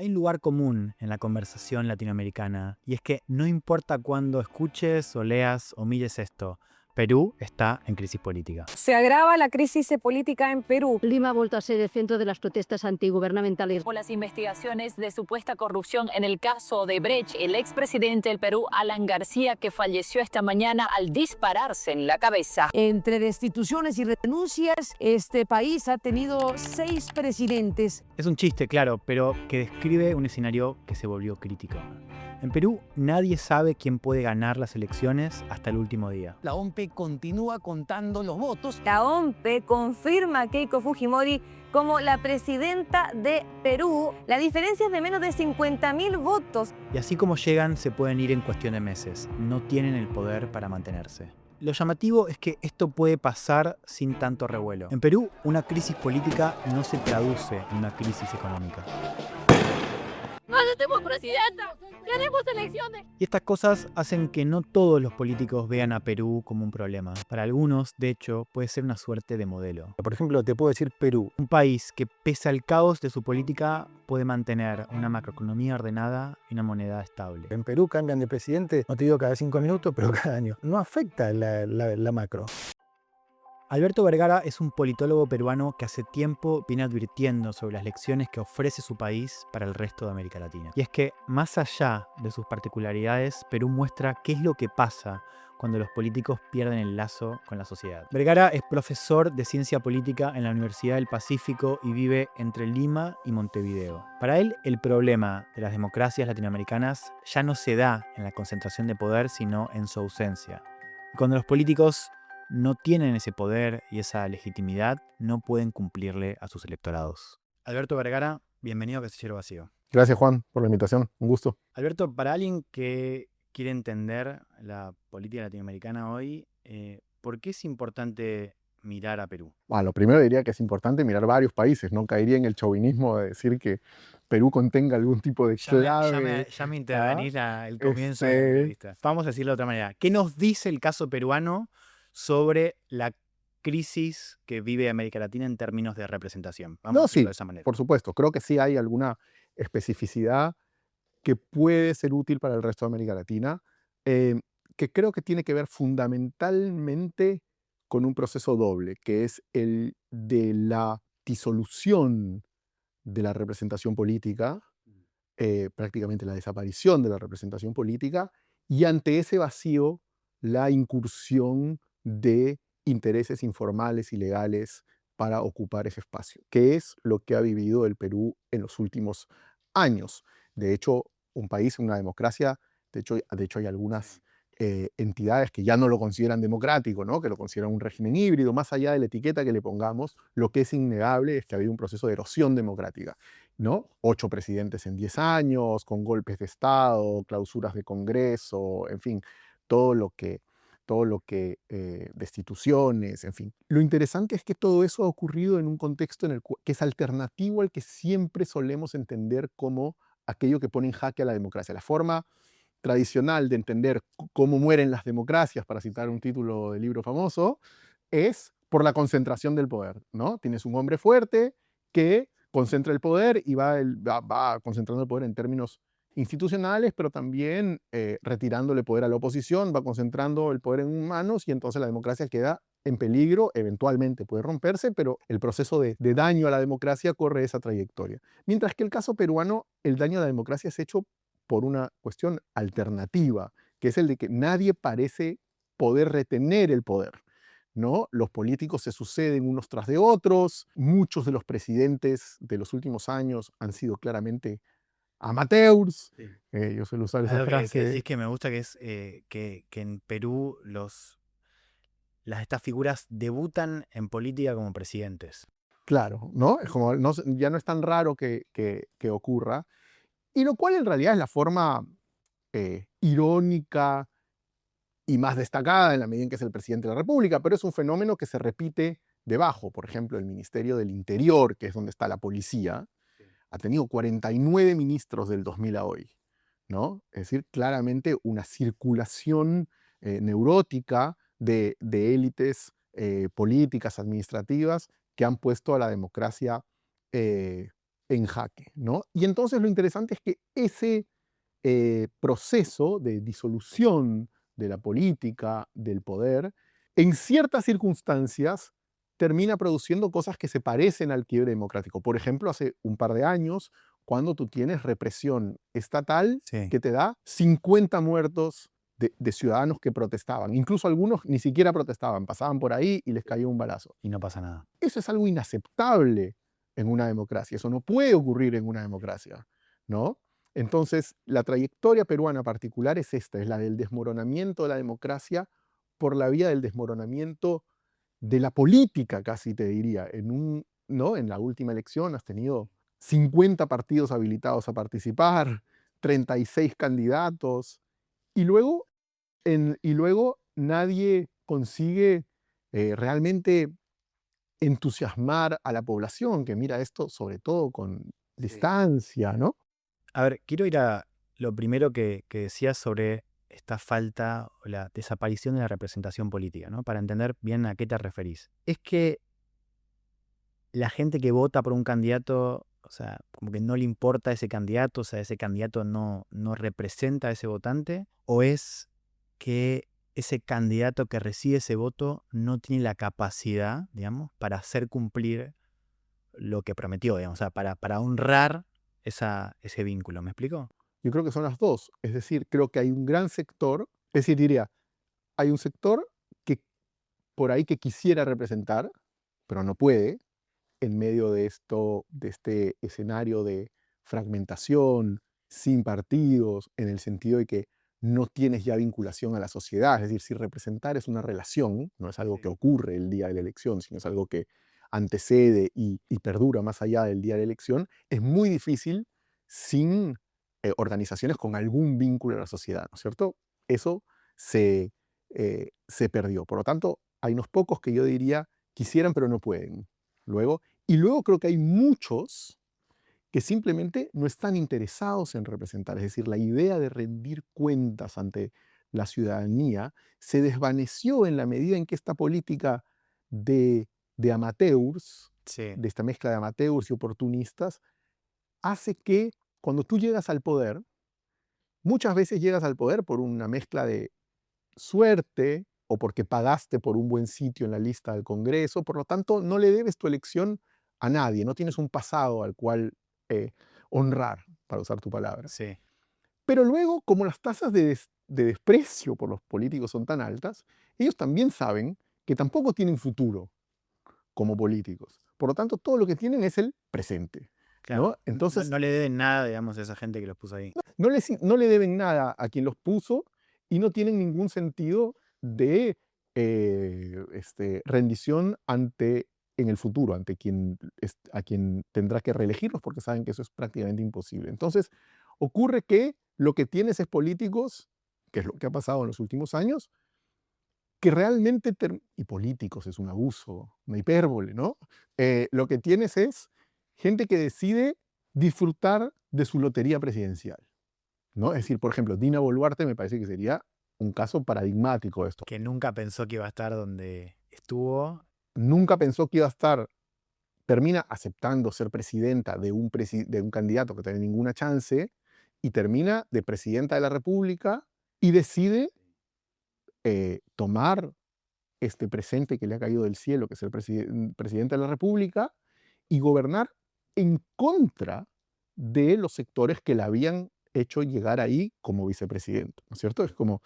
Hay un lugar común en la conversación latinoamericana, y es que no importa cuándo escuches o leas o mires esto, Perú está en crisis política. Se agrava la crisis política en Perú Lima ha vuelto a ser el centro de las protestas antigubernamentales. Por las investigaciones de supuesta corrupción en el caso de Brecht, el expresidente del Perú, Alan García, que falleció esta mañana al dispararse en la cabeza. Entre destituciones y renuncias, este país ha tenido 6 presidentes. Es un chiste, claro, pero que describe un escenario que se volvió crítico. En Perú, nadie sabe quién puede ganar las elecciones hasta el último día. La OMP continúa contando los votos. La OMP confirma a Keiko Fujimori como la presidenta de Perú. La diferencia es de menos de 50.000 votos. Y así como llegan, se pueden ir en cuestión de meses. No tienen el poder para mantenerse. Lo llamativo es que esto puede pasar sin tanto revuelo. En Perú, una crisis política no se traduce en una crisis económica. ¡No necesitamos presidenta! ¡Queremos elecciones! Y estas cosas hacen que no todos los políticos vean a Perú como un problema. Para algunos, de hecho, puede ser una suerte de modelo. Por ejemplo, te puedo decir Perú. Un país que, pese al caos de su política, puede mantener una macroeconomía ordenada y una moneda estable. En Perú cambian de presidente, no te digo cada 5 minutos, pero cada año. No afecta la macro. Alberto Vergara es un politólogo peruano que hace tiempo viene advirtiendo sobre las lecciones que ofrece su país para el resto de América Latina. Y es que, más allá de sus particularidades, Perú muestra qué es lo que pasa cuando los políticos pierden el lazo con la sociedad. Vergara es profesor de ciencia política en la Universidad del Pacífico y vive entre Lima y Montevideo. Para él, el problema de las democracias latinoamericanas ya no se da en la concentración de poder, sino en su ausencia. Y cuando los políticos no tienen ese poder y esa legitimidad, no pueden cumplirle a sus electorados. Alberto Vergara, bienvenido a Casillero Vacío. Gracias, Juan, por la invitación. Un gusto. Alberto, para alguien que quiere entender la política latinoamericana hoy, ¿por qué es importante mirar a Perú? Bueno, lo primero diría que es importante mirar varios países. No caería en el chauvinismo de decir que Perú contenga algún tipo de clave. Ya me intervenís el comienzo de la entrevista. Vamos a decirlo de otra manera. ¿Qué nos dice el caso peruano sobre la crisis que vive América Latina en términos de representación? Vamos a decirlo de esa manera. Por supuesto. Creo que sí hay alguna especificidad que puede ser útil para el resto de América Latina, que creo que tiene que ver fundamentalmente con un proceso doble, que es el de la disolución de la representación política, prácticamente la desaparición de la representación política, y ante ese vacío, la incursión de intereses informales y legales para ocupar ese espacio, que es lo que ha vivido el Perú en los últimos años. De hecho, un país, una democracia, de hecho hay algunas entidades que ya no lo consideran democrático, ¿no? Que lo consideran un régimen híbrido. Más allá de la etiqueta que le pongamos, lo que es innegable es que ha habido un proceso de erosión democrática, ¿no? 8 presidentes en 10 años, con golpes de Estado, clausuras de Congreso, en fin, todo lo que destituciones, en fin. Lo interesante es que todo eso ha ocurrido en un contexto que es alternativo al que siempre solemos entender como aquello que pone en jaque a la democracia. La forma tradicional de entender cómo mueren las democracias, para citar un título de libro famoso, es por la concentración del poder, ¿no? Tienes un hombre fuerte que concentra el poder y va concentrando el poder en términos institucionales, pero también retirándole poder a la oposición, va concentrando el poder en manos y entonces la democracia queda en peligro, eventualmente puede romperse, pero el proceso de daño a la democracia corre esa trayectoria. Mientras que el caso peruano, el daño a la democracia es hecho por una cuestión alternativa, que es el de que nadie parece poder retener el poder, ¿no? Los políticos se suceden unos tras de otros, muchos de los presidentes de los últimos años han sido claramente amateurs. Sí. Yo suelo usar esa frase. Es que me gusta que es que en Perú estas figuras debutan en política como presidentes. Claro, ¿no? Es como, ya no es tan raro que ocurra. Y lo cual en realidad es la forma irónica y más destacada en la medida en que es el presidente de la República, pero es un fenómeno que se repite debajo. Por ejemplo, el Ministerio del Interior, que es donde está la policía, ha tenido 49 ministros del 2000 a hoy, ¿no? Es decir, claramente una circulación neurótica de élites políticas, administrativas, que han puesto a la democracia en jaque, ¿no? Y entonces lo interesante es que ese proceso de disolución de la política, del poder, en ciertas circunstancias termina produciendo cosas que se parecen al quiebre democrático. Por ejemplo, hace un par de años, cuando tú tienes represión estatal Sí. que te da 50 muertos de ciudadanos que protestaban. Incluso algunos ni siquiera protestaban, pasaban por ahí y les cayó un balazo. Y no pasa nada. Eso es algo inaceptable en una democracia. Eso no puede ocurrir en una democracia, ¿no? Entonces, la trayectoria peruana particular es esta, es la del desmoronamiento de la democracia por la vía del desmoronamiento de la política, casi te diría. ¿No? En la última elección has tenido 50 partidos habilitados a participar, 36 candidatos, y luego, y luego nadie consigue realmente entusiasmar a la población que mira esto sobre todo con distancia, ¿no? A ver, quiero ir a lo primero que decías sobre esta falta o la desaparición de la representación política, ¿no? Para entender bien a qué te referís. Es que la gente que vota por un candidato, o sea, como que no le importa ese candidato, o sea, ese candidato no representa a ese votante, o es que ese candidato que recibe ese voto no tiene la capacidad, digamos, para hacer cumplir lo que prometió, digamos, o sea, para honrar ese vínculo. ¿Me explico? Yo creo que son las dos. Es decir, creo que hay un gran sector, es decir, diría, hay un sector que por ahí que quisiera representar, pero no puede, en medio de este escenario de fragmentación, sin partidos, en el sentido de que no tienes ya vinculación a la sociedad. Es decir, si representar es una relación, no es algo que ocurre el día de la elección, sino es algo que antecede y perdura más allá del día de la elección, es muy difícil sin organizaciones con algún vínculo a la sociedad, ¿no es cierto? Eso se perdió. Por lo tanto, hay unos pocos que yo diría quisieran pero no pueden. Y luego creo que hay muchos que simplemente no están interesados en representar. Es decir, la idea de rendir cuentas ante la ciudadanía se desvaneció en la medida en que esta política de amateurs, Sí. de esta mezcla de amateurs y oportunistas, hace que cuando tú llegas al poder, muchas veces llegas al poder por una mezcla de suerte o porque pagaste por un buen sitio en la lista del Congreso, por lo tanto no le debes tu elección a nadie, no tienes un pasado al cual honrar, para usar tu palabra. Sí. Pero luego, como las tasas de desprecio por los políticos son tan altas, ellos también saben que tampoco tienen futuro como políticos. Por lo tanto, todo lo que tienen es el presente. Claro. ¿No? Entonces, no le deben nada, digamos, a esa gente que los puso ahí. no le deben nada a quien los puso y no tienen ningún sentido de rendición en el futuro, ante a quien tendrá que reelegirlos, porque saben que eso es prácticamente imposible. Entonces, ocurre que lo que tienes es políticos, que es lo que ha pasado en los últimos años, que realmente, y políticos es un abuso, una hipérbole, ¿no? Lo que tienes es gente que decide disfrutar de su lotería presidencial, ¿no? Es decir, por ejemplo, Dina Boluarte me parece que sería un caso paradigmático de esto. Que nunca pensó que iba a estar donde estuvo. Nunca pensó que iba a estar, termina aceptando ser presidenta de un candidato que no tiene ninguna chance y termina de presidenta de la República y decide tomar este presente que le ha caído del cielo, que es el presidente de la República, y gobernar en contra de los sectores que la habían hecho llegar ahí como vicepresidente, ¿no es cierto? Es como,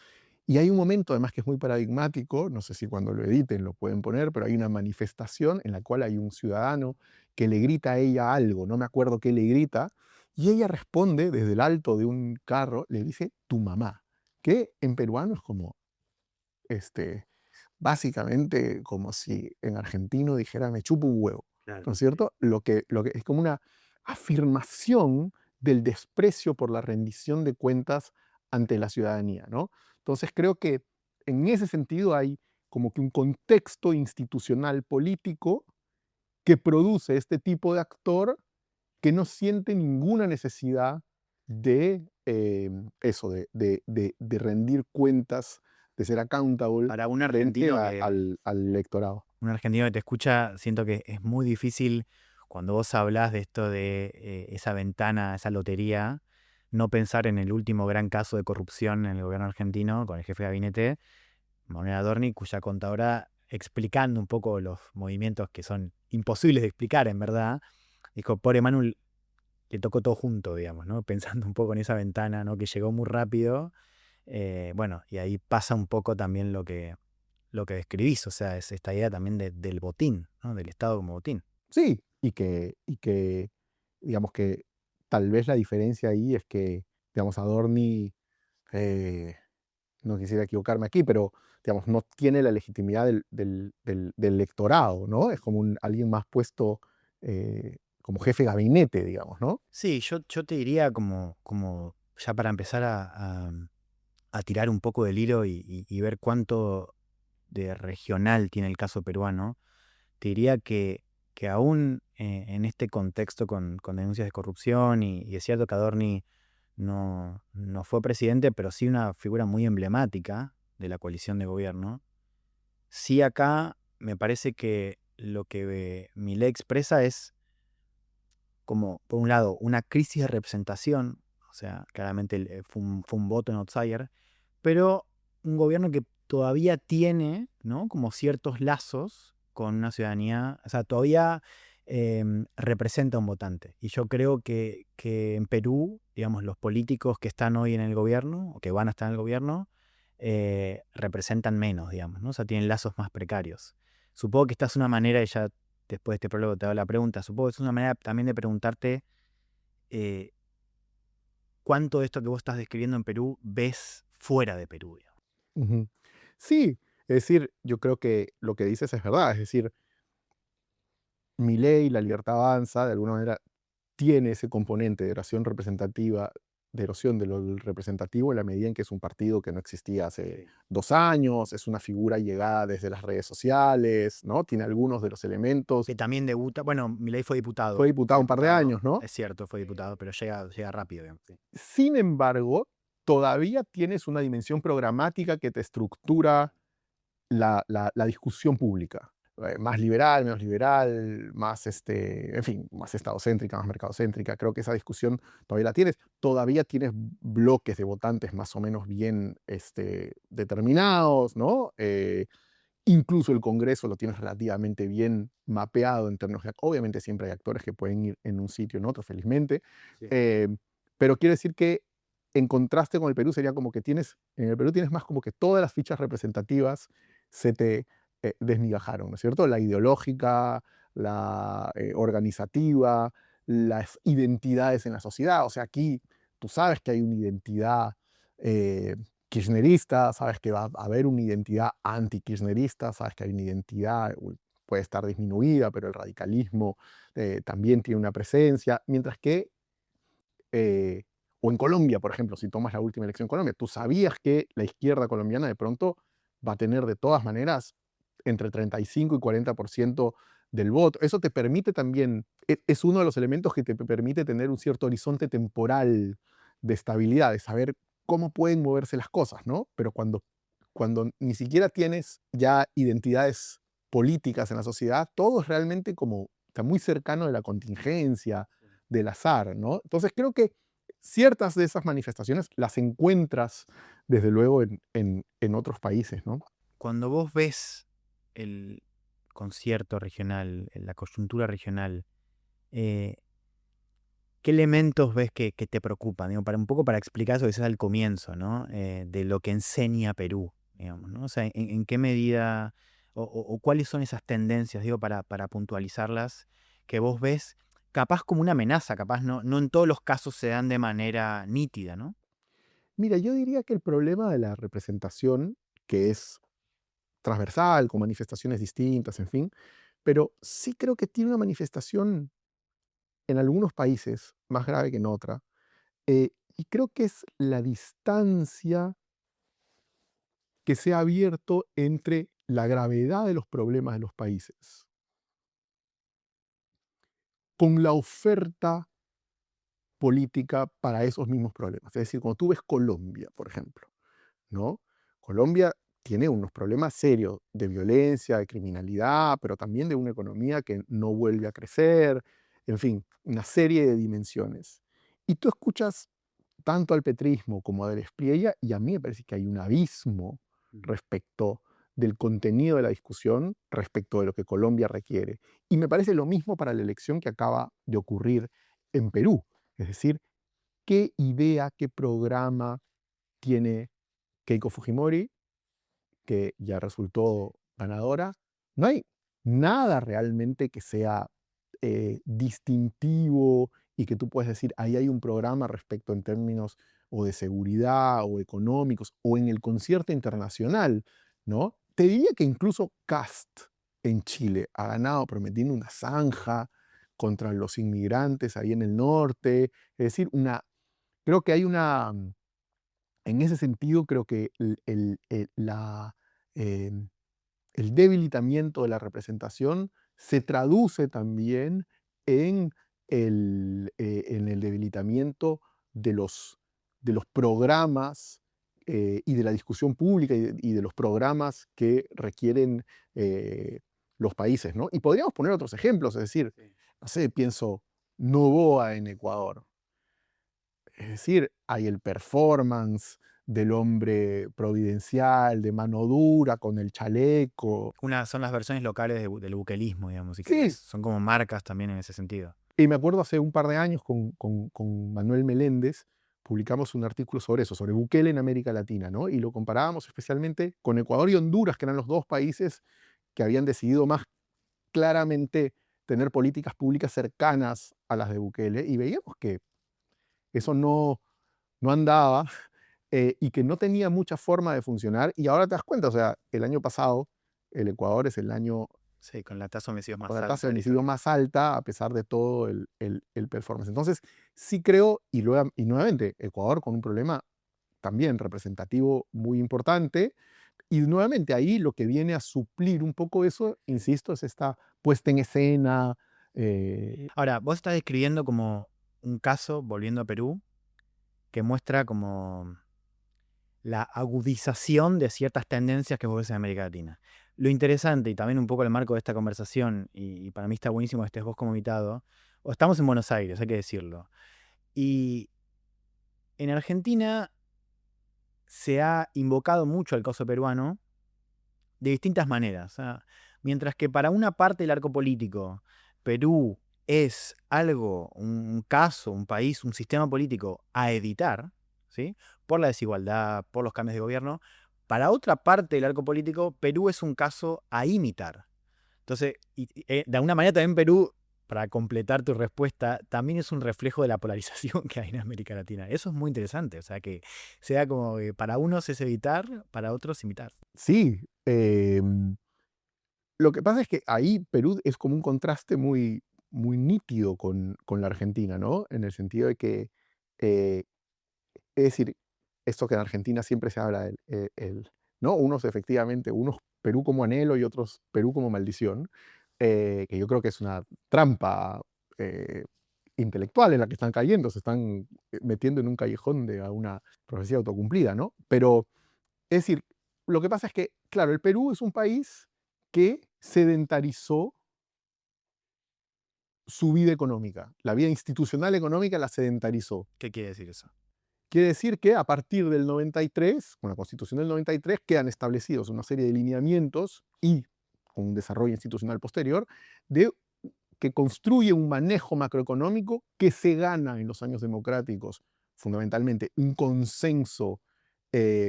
y hay un momento además que es muy paradigmático, no sé si cuando lo editen lo pueden poner, pero hay una manifestación en la cual hay un ciudadano que le grita a ella algo, no me acuerdo qué le grita, y ella responde desde el alto de un carro, le dice tu mamá, que en peruano es como, básicamente como si en argentino dijera me chupo un huevo, ¿no es cierto? Lo que es como una afirmación del desprecio por la rendición de cuentas ante la ciudadanía, ¿no? Entonces creo que en ese sentido hay como que un contexto institucional político que produce este tipo de actor que no siente ninguna necesidad de eso, de rendir cuentas, de ser accountable Para un frente argentino que, al electorado. un argentino que te escucha, siento que es muy difícil cuando vos hablás de esto de esa ventana, esa lotería, no pensar en el último gran caso de corrupción en el gobierno argentino con el jefe de gabinete, Manuel Adorni, cuya contadora, explicando un poco los movimientos que son imposibles de explicar, en verdad, dijo, pobre Manuel, le tocó todo junto, digamos, ¿no? Pensando un poco en esa ventana, ¿no? Que llegó muy rápido. Bueno, y ahí pasa un poco también lo que describís, o sea, es esta idea también del botín, ¿no? Del Estado como botín. Sí, y que digamos que tal vez la diferencia ahí es que, digamos, Adorni, no quisiera equivocarme aquí, pero digamos, no tiene la legitimidad del electorado, ¿no? Es como alguien más puesto como jefe de gabinete, digamos, ¿no? Sí, yo te diría como ya para empezar a tirar un poco del hilo y ver cuánto de regional tiene el caso peruano, te diría que aún en este contexto con denuncias de corrupción y es cierto que Adorni no fue presidente, pero sí una figura muy emblemática de la coalición de gobierno, sí acá me parece que lo que Milei expresa es como, por un lado, una crisis de representación, o sea, claramente fue un voto en outsider, pero un gobierno que todavía tiene, ¿no? Como ciertos lazos con una ciudadanía, o sea, todavía representa un votante. Y yo creo que en Perú, digamos, los políticos que están hoy en el gobierno, o que van a estar en el gobierno, representan menos, digamos, ¿no? O sea, tienen lazos más precarios. Supongo que esta es una manera, y ya después de este prólogo te hago la pregunta, supongo que es una manera también de preguntarte eh, cuánto de esto que vos estás describiendo en Perú ves fuera de Perú, digamos. Ujú. Sí, es decir, yo creo que lo que dices es verdad, es decir, Milei, La Libertad Avanza, de alguna manera tiene ese componente de erosión representativa, de erosión de lo representativo en la medida en que es un partido que no existía hace 2 años, es una figura llegada desde las redes sociales, ¿no? Tiene algunos de los elementos. Que también debuta, bueno, Milei fue diputado. Fue diputado un par de años, ¿no? Es cierto, fue diputado, pero llega rápido, digamos. Sí. Sin embargo, todavía tienes una dimensión programática que te estructura la discusión pública. Más liberal, menos liberal, más, en fin, más estadocéntrica, más mercadocéntrica. Creo que esa discusión todavía la tienes. Todavía tienes bloques de votantes más o menos bien determinados, ¿no? Incluso el Congreso lo tienes relativamente bien mapeado en términos de... Obviamente siempre hay actores que pueden ir en un sitio o en otro, felizmente. Sí. Pero quiero decir que en contraste con el Perú sería como que en el Perú tienes más como que todas las fichas representativas se te desmigajaron, ¿no es cierto? La ideológica, la organizativa, las identidades en la sociedad. O sea, aquí tú sabes que hay una identidad kirchnerista, sabes que va a haber una identidad anti-kirchnerista, sabes que hay una identidad, puede estar disminuida, pero el radicalismo también tiene una presencia, mientras que o en Colombia, por ejemplo, si tomas la última elección en Colombia, tú sabías que la izquierda colombiana de pronto va a tener de todas maneras entre 35 y 40% del voto. Eso te permite también, es uno de los elementos que te permite tener un cierto horizonte temporal de estabilidad, de saber cómo pueden moverse las cosas, ¿no? Pero cuando ni siquiera tienes ya identidades políticas en la sociedad, todo es realmente como, está muy cercano de la contingencia, del azar, ¿no? Entonces creo que ciertas de esas manifestaciones las encuentras, desde luego, en otros países, ¿no? Cuando vos ves el concierto regional, la coyuntura regional, ¿qué elementos ves que te preocupan? Digo, un poco para explicar eso que decías al comienzo, ¿no? De lo que enseña Perú, digamos, ¿no? O sea, en qué medida o cuáles son esas tendencias, digo, para puntualizarlas, que vos ves capaz como una amenaza, capaz no en todos los casos se dan de manera nítida, ¿no? Mira, yo diría que el problema de la representación, que es transversal, con manifestaciones distintas, en fin, pero sí creo que tiene una manifestación en algunos países más grave que en otra, y creo que es la distancia que se ha abierto entre la gravedad de los problemas de los países con la oferta política para esos mismos problemas. Es decir, cuando tú ves Colombia, por ejemplo, ¿no? Colombia tiene unos problemas serios de violencia, de criminalidad, pero también de una economía que no vuelve a crecer, en fin, una serie de dimensiones. Y tú escuchas tanto al petrismo como a Del Espriella, y a mí me parece que hay un abismo respecto del contenido de la discusión, respecto de lo que Colombia requiere. Y me parece lo mismo para la elección que acaba de ocurrir en Perú. Es decir, ¿qué idea, qué programa tiene Keiko Fujimori, que ya resultó ganadora? No hay nada realmente que sea distintivo y que tú puedes decir, ahí hay un programa respecto en términos o de seguridad o económicos o en el concierto internacional, ¿no? Te diría que incluso Cast en Chile ha ganado prometiendo una zanja contra los inmigrantes ahí en el norte. Es decir, creo que hay en ese sentido, creo que em, el debilitamiento de la representación se traduce también en en el debilitamiento de los programas y de la discusión pública y de los programas que requieren los países, ¿no? Y podríamos poner otros ejemplos, es decir, no sé, pienso Novoa en Ecuador. Es decir, hay el performance del hombre providencial, de mano dura, con el chaleco. Son las versiones locales del buquelismo, digamos, si Sí, querés. Son como marcas también en ese sentido. y me acuerdo hace un par de años con Manuel Meléndez, publicamos un artículo sobre eso, sobre Bukele en América Latina, ¿no? Y lo comparábamos especialmente con Ecuador y Honduras, que eran los dos países que habían decidido más claramente tener políticas públicas cercanas a las de Bukele, y veíamos que eso no andaba y que no tenía mucha forma de funcionar. Y ahora te das cuenta, o sea, el año pasado el Ecuador es el año Sí, con la tasa de homicidios más con la alta tasa de de la homicidio historia. más alta, a pesar de todo el performance. Entonces, sí creo, y nuevamente, Ecuador con un problema también representativo muy importante, y nuevamente ahí lo que viene a suplir un poco eso, insisto, es esta puesta en escena. Ahora, vos estás describiendo como un caso, volviendo a Perú, que muestra como la agudización de ciertas tendencias que vos ves en América Latina. Lo interesante, y también un poco el marco de esta conversación, y para mí está buenísimo que estés vos como invitado, o estamos en Buenos Aires, hay que decirlo. Y en Argentina se ha invocado mucho al caso peruano de distintas maneras. O sea, mientras que para una parte del arco político, Perú es algo, un caso, un país, un sistema político a editar, ¿sí? Por la desigualdad, por los cambios de gobierno. Para otra parte del arco político, Perú es un caso a imitar. Entonces, de alguna manera también Perú, para completar tu respuesta, también es un reflejo de la polarización que hay en América Latina. Eso es muy interesante, o sea, que sea como que para unos es evitar, para otros imitar. Sí, lo que pasa es que ahí Perú es como un contraste muy nítido con la Argentina, ¿no? En el sentido de que, eh, es decir, esto que en Argentina siempre se habla, ¿no? Unos efectivamente, unos Perú como anhelo y otros Perú como maldición, que yo creo que es una trampa eh, intelectual en la que están cayendo, se están metiendo en un callejón de una profecía autocumplida, ¿no? Pero, es decir, lo que pasa es que, claro, el Perú es un país que sedentarizó su vida económica. La vida institucional económica la sedentarizó. ¿Qué quiere decir eso? Quiere decir que a partir del 93, con la Constitución del 93, quedan establecidos una serie de lineamientos y con un desarrollo institucional posterior que construye un manejo macroeconómico que se gana en los años democráticos, fundamentalmente un consenso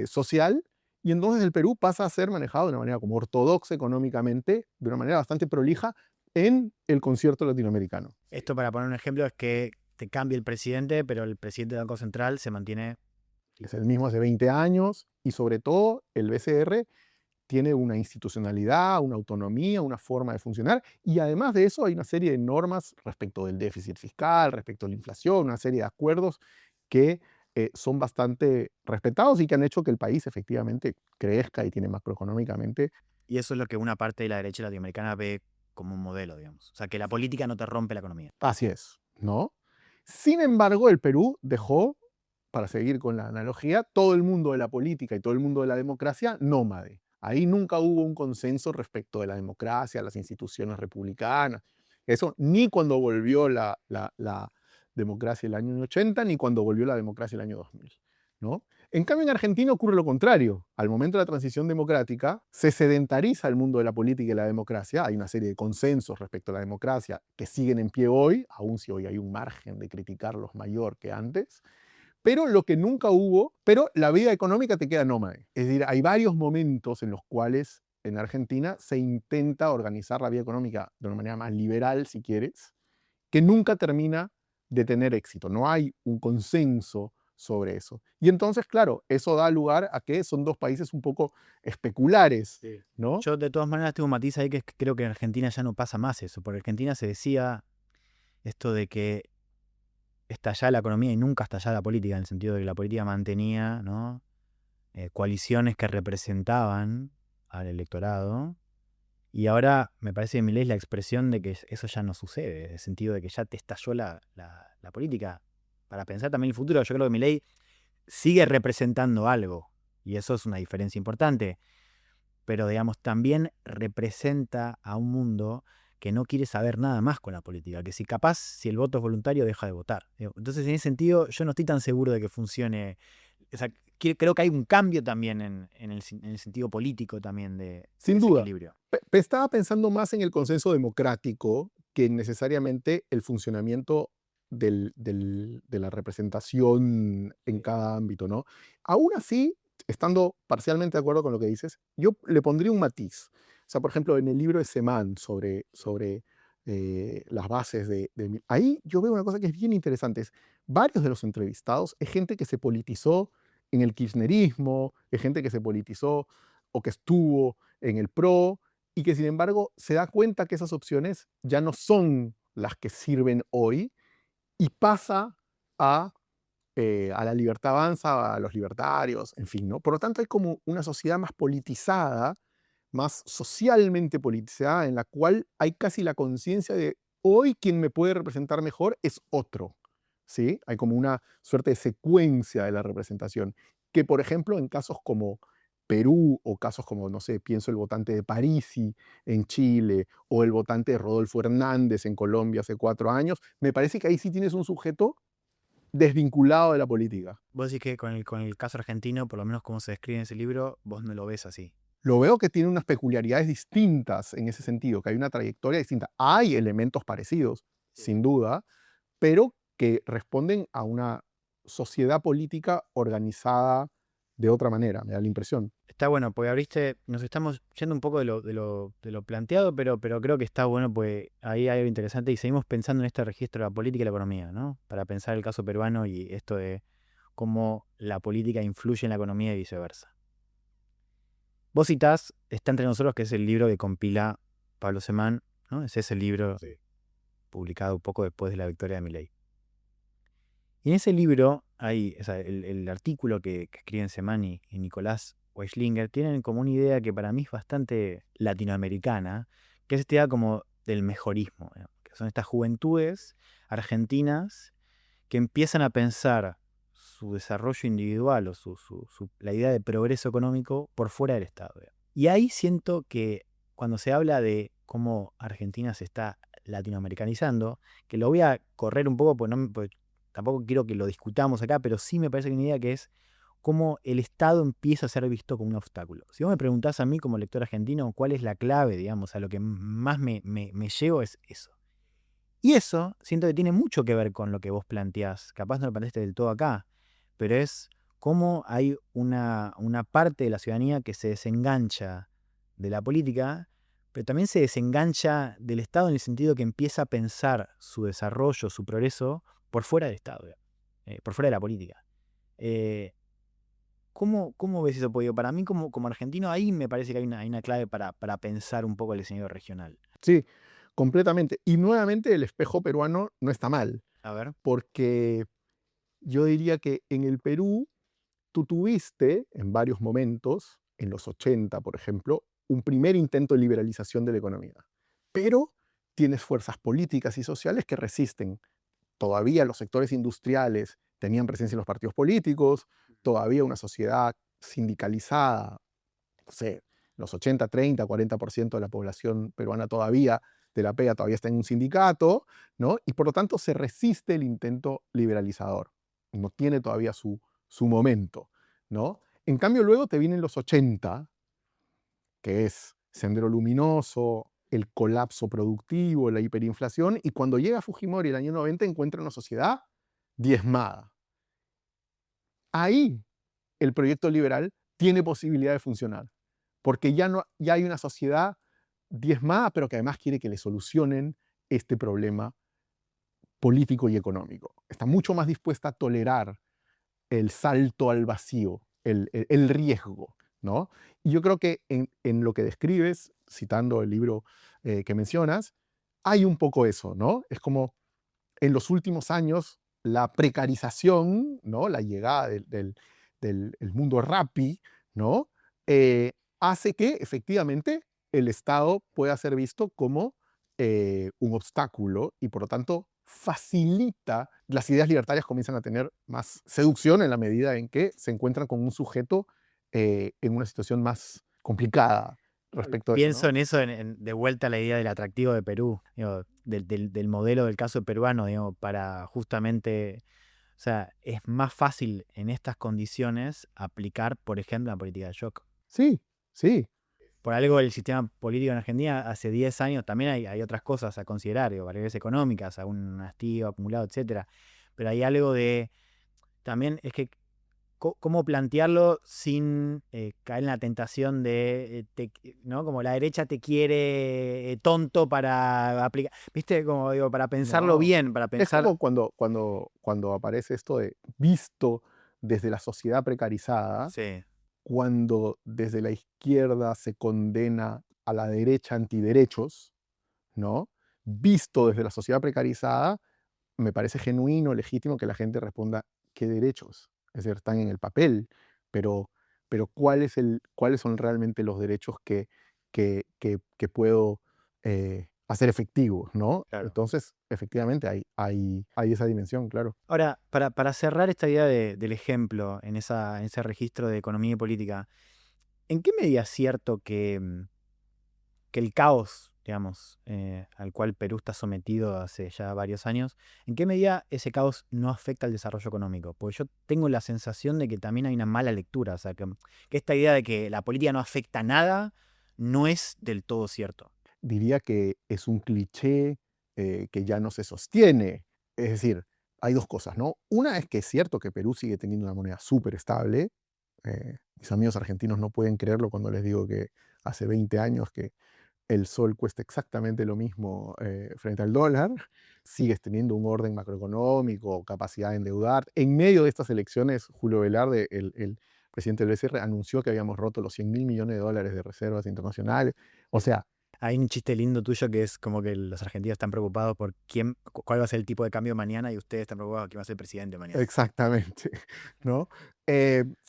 social, y entonces el Perú pasa a ser manejado de una manera como ortodoxa económicamente, de una manera bastante prolija en el concierto latinoamericano. Esto, para poner un ejemplo, es que te cambia el presidente, pero el presidente del Banco Central se mantiene. Es el mismo hace 20 años y sobre todo el BCR tiene una institucionalidad, una autonomía, una forma de funcionar, y además de eso hay una serie de normas respecto del déficit fiscal, respecto a la inflación, una serie de acuerdos que son bastante respetados y que han hecho que el país efectivamente crezca y tiene macroeconómicamente. Y eso es lo que una parte de la derecha latinoamericana ve como un modelo, digamos. O sea, que la política no te rompe la economía. Así es, ¿no? Sin embargo, el Perú dejó, para seguir con la analogía, todo el mundo de la política y todo el mundo de la democracia nómade. Ahí nunca hubo un consenso respecto de la democracia, las instituciones republicanas. Eso ni cuando volvió la democracia el año 80, ni cuando volvió la democracia el año 2000, ¿no? En cambio, en Argentina ocurre lo contrario. Al momento de la transición democrática, se sedentariza el mundo de la política y la democracia. Hay una serie de consensos respecto a la democracia que siguen en pie hoy, aun si hoy hay un margen de criticarlos mayor que antes. Pero lo que nunca hubo, pero la vida económica te queda nómade. Es decir, hay varios momentos en los cuales en Argentina se intenta organizar la vida económica de una manera más liberal, si quieres, que nunca termina de tener éxito. No hay un consenso sobre eso. Y entonces, claro, eso da lugar a que son dos países un poco especulares, ¿no? Yo de todas maneras tengo un matiz ahí que creo que en Argentina ya no pasa más eso. Porque en Argentina se decía esto de que estallaba la economía y nunca estallaba la política, en el sentido de que la política mantenía, ¿no? Coaliciones que representaban al electorado. Y ahora me parece que Milei es la expresión de que eso ya no sucede, en el sentido de que ya te estalló la política. Para pensar también el futuro, yo creo que Milei sigue representando algo, y eso es una diferencia importante, pero digamos, también representa a un mundo que no quiere saber nada más con la política, que si el voto es voluntario, deja de votar. Entonces, en ese sentido, yo no estoy tan seguro de que funcione. O sea, creo que hay un cambio también en el sentido político también de Sin ese duda. equilibrio. Estaba pensando más en el consenso democrático que necesariamente el funcionamiento de la representación en cada ámbito, ¿no? Aún así, estando parcialmente de acuerdo con lo que dices, yo le pondría un matiz. O sea, por ejemplo, en el libro de Semán sobre las bases ahí yo veo una cosa que es bien interesante. Varios de los entrevistados es gente que se politizó en el kirchnerismo, es gente que se politizó o que estuvo en el PRO, y que sin embargo se da cuenta que esas opciones ya no son las que sirven hoy, y pasa a la libertad avanza, a los libertarios, en fin, ¿no? Por lo tanto, hay como una sociedad más politizada, más socialmente politizada, en la cual hay casi la conciencia de hoy quien me puede representar mejor es otro, ¿sí? Hay como una suerte de secuencia de la representación, que por ejemplo en casos como Perú, o casos como, no sé, pienso el votante de Parisi en Chile, o el votante de Rodolfo Hernández en Colombia hace 4 años, me parece que ahí sí tienes un sujeto desvinculado de la política. Vos decís que con el caso argentino, por lo menos como se describe en ese libro, vos no lo ves así. Lo veo que tiene unas peculiaridades distintas en ese sentido, que hay una trayectoria distinta. Hay elementos parecidos, sin duda, pero que responden a una sociedad política organizada de otra manera, me da la impresión. Está bueno, porque nos estamos yendo un poco de lo planteado, pero creo que está bueno, pues ahí hay algo interesante y seguimos pensando en este registro de la política y la economía, ¿no? Para pensar el caso peruano y esto de cómo la política influye en la economía y viceversa. Vos citás Está entre nosotros, que es el libro que compila Pablo Semán, ¿no? Ese es el libro publicado un poco después de la victoria de Milei. Y en ese libro hay el artículo que escriben Semán y Nicolás Weislinger tienen como una idea que para mí es bastante latinoamericana, que es esta idea como del mejorismo, ¿no? Que son estas juventudes argentinas que empiezan a pensar su desarrollo individual o la idea de progreso económico por fuera del Estado. Y ahí siento que cuando se habla de cómo Argentina se está latinoamericanizando, que lo voy a correr un poco porque tampoco quiero que lo discutamos acá, pero sí me parece que una idea que es cómo el Estado empieza a ser visto como un obstáculo. Si vos me preguntás a mí como lector argentino cuál es la clave, digamos, a lo que más me llevo es eso. Y eso siento que tiene mucho que ver con lo que vos planteás. Capaz no lo planteaste del todo acá, pero es cómo hay una parte de la ciudadanía que se desengancha de la política, pero también se desengancha del Estado en el sentido que empieza a pensar su desarrollo, su progreso por fuera del Estado, por fuera de la política. ¿Cómo ves eso, Pollo? Para mí como argentino ahí me parece que hay una clave para pensar un poco el escenario regional. Sí, completamente. Y nuevamente el espejo peruano no está mal, A ver. porque yo diría que en el Perú tú tuviste en varios momentos, en los 80 por ejemplo, un primer intento de liberalización de la economía. Pero tienes fuerzas políticas y sociales que resisten. Todavía los sectores industriales tenían presencia en los partidos políticos, todavía una sociedad sindicalizada, no sé, los 80, 30, 40% de la población peruana todavía de la pega todavía está en un sindicato, ¿no? Y por lo tanto se resiste el intento liberalizador. No tiene todavía su momento, ¿no? En cambio, luego te vienen los 80, que es Sendero Luminoso, el colapso productivo, la hiperinflación, y cuando llega Fujimori el año 90 encuentra una sociedad diezmada. Ahí el proyecto liberal tiene posibilidad de funcionar, porque ya hay una sociedad diezmada, pero que además quiere que le solucionen este problema político y económico. Está mucho más dispuesta a tolerar el salto al vacío, el riesgo, ¿no? Y yo creo que en lo que describes, citando el libro que mencionas, hay un poco eso, ¿no? Es como en los últimos años la precarización, ¿no? La llegada del mundo Rappi, ¿no? Hace que efectivamente el Estado pueda ser visto como un obstáculo y por lo tanto facilita, las ideas libertarias comienzan a tener más seducción en la medida en que se encuentran con un sujeto en una situación más complicada respecto a eso, Pienso ¿no? en eso, de vuelta a la idea del atractivo de Perú, digo, del modelo del caso peruano, digo, para justamente, o sea, es más fácil en estas condiciones aplicar, por ejemplo, la política de shock. Sí, sí. Por algo el sistema político en Argentina hace 10 años también hay otras cosas a considerar, digo, variables económicas, algún hastío acumulado, etcétera. Pero hay algo de, también es que cómo plantearlo sin caer en la tentación de, ¿no? Como la derecha te quiere tonto para aplicar, ¿viste? Como digo, para pensarlo No. bien, para Es pensar... como cuando aparece esto de visto desde la sociedad precarizada, Sí, cuando desde la izquierda se condena a la derecha antiderechos, ¿no? Visto desde la sociedad precarizada, me parece genuino, legítimo que la gente responda, ¿qué derechos? Es decir, están en el papel, pero, pero ¿cuáles son realmente los derechos que puedo hacer efectivos, ¿no? claro. Entonces, efectivamente, hay esa dimensión, claro. Ahora, para cerrar esta idea del ejemplo en ese registro de economía y política, ¿en qué medida es cierto que el caos, digamos, al cual Perú está sometido hace ya varios años, ¿en qué medida ese caos no afecta al desarrollo económico? Porque yo tengo la sensación de que también hay una mala lectura, o sea, que esta idea de que la política no afecta nada no es del todo cierto. Diría que es un cliché que ya no se sostiene. Es decir, hay dos cosas, ¿no? Una es que es cierto que Perú sigue teniendo una moneda súper estable. Mis amigos argentinos no pueden creerlo cuando les digo que hace 20 años que el sol cuesta exactamente lo mismo frente al dólar. Sigues teniendo un orden macroeconómico, capacidad de endeudar. En medio de estas elecciones, Julio Velarde, el presidente del BCR, anunció que habíamos roto los 100.000 millones de dólares de reservas internacionales. O sea, Hay un chiste lindo tuyo que es como que los argentinos están preocupados por cuál va a ser el tipo de cambio mañana y ustedes están preocupados por quién va a ser el presidente mañana. exactamente, ¿no?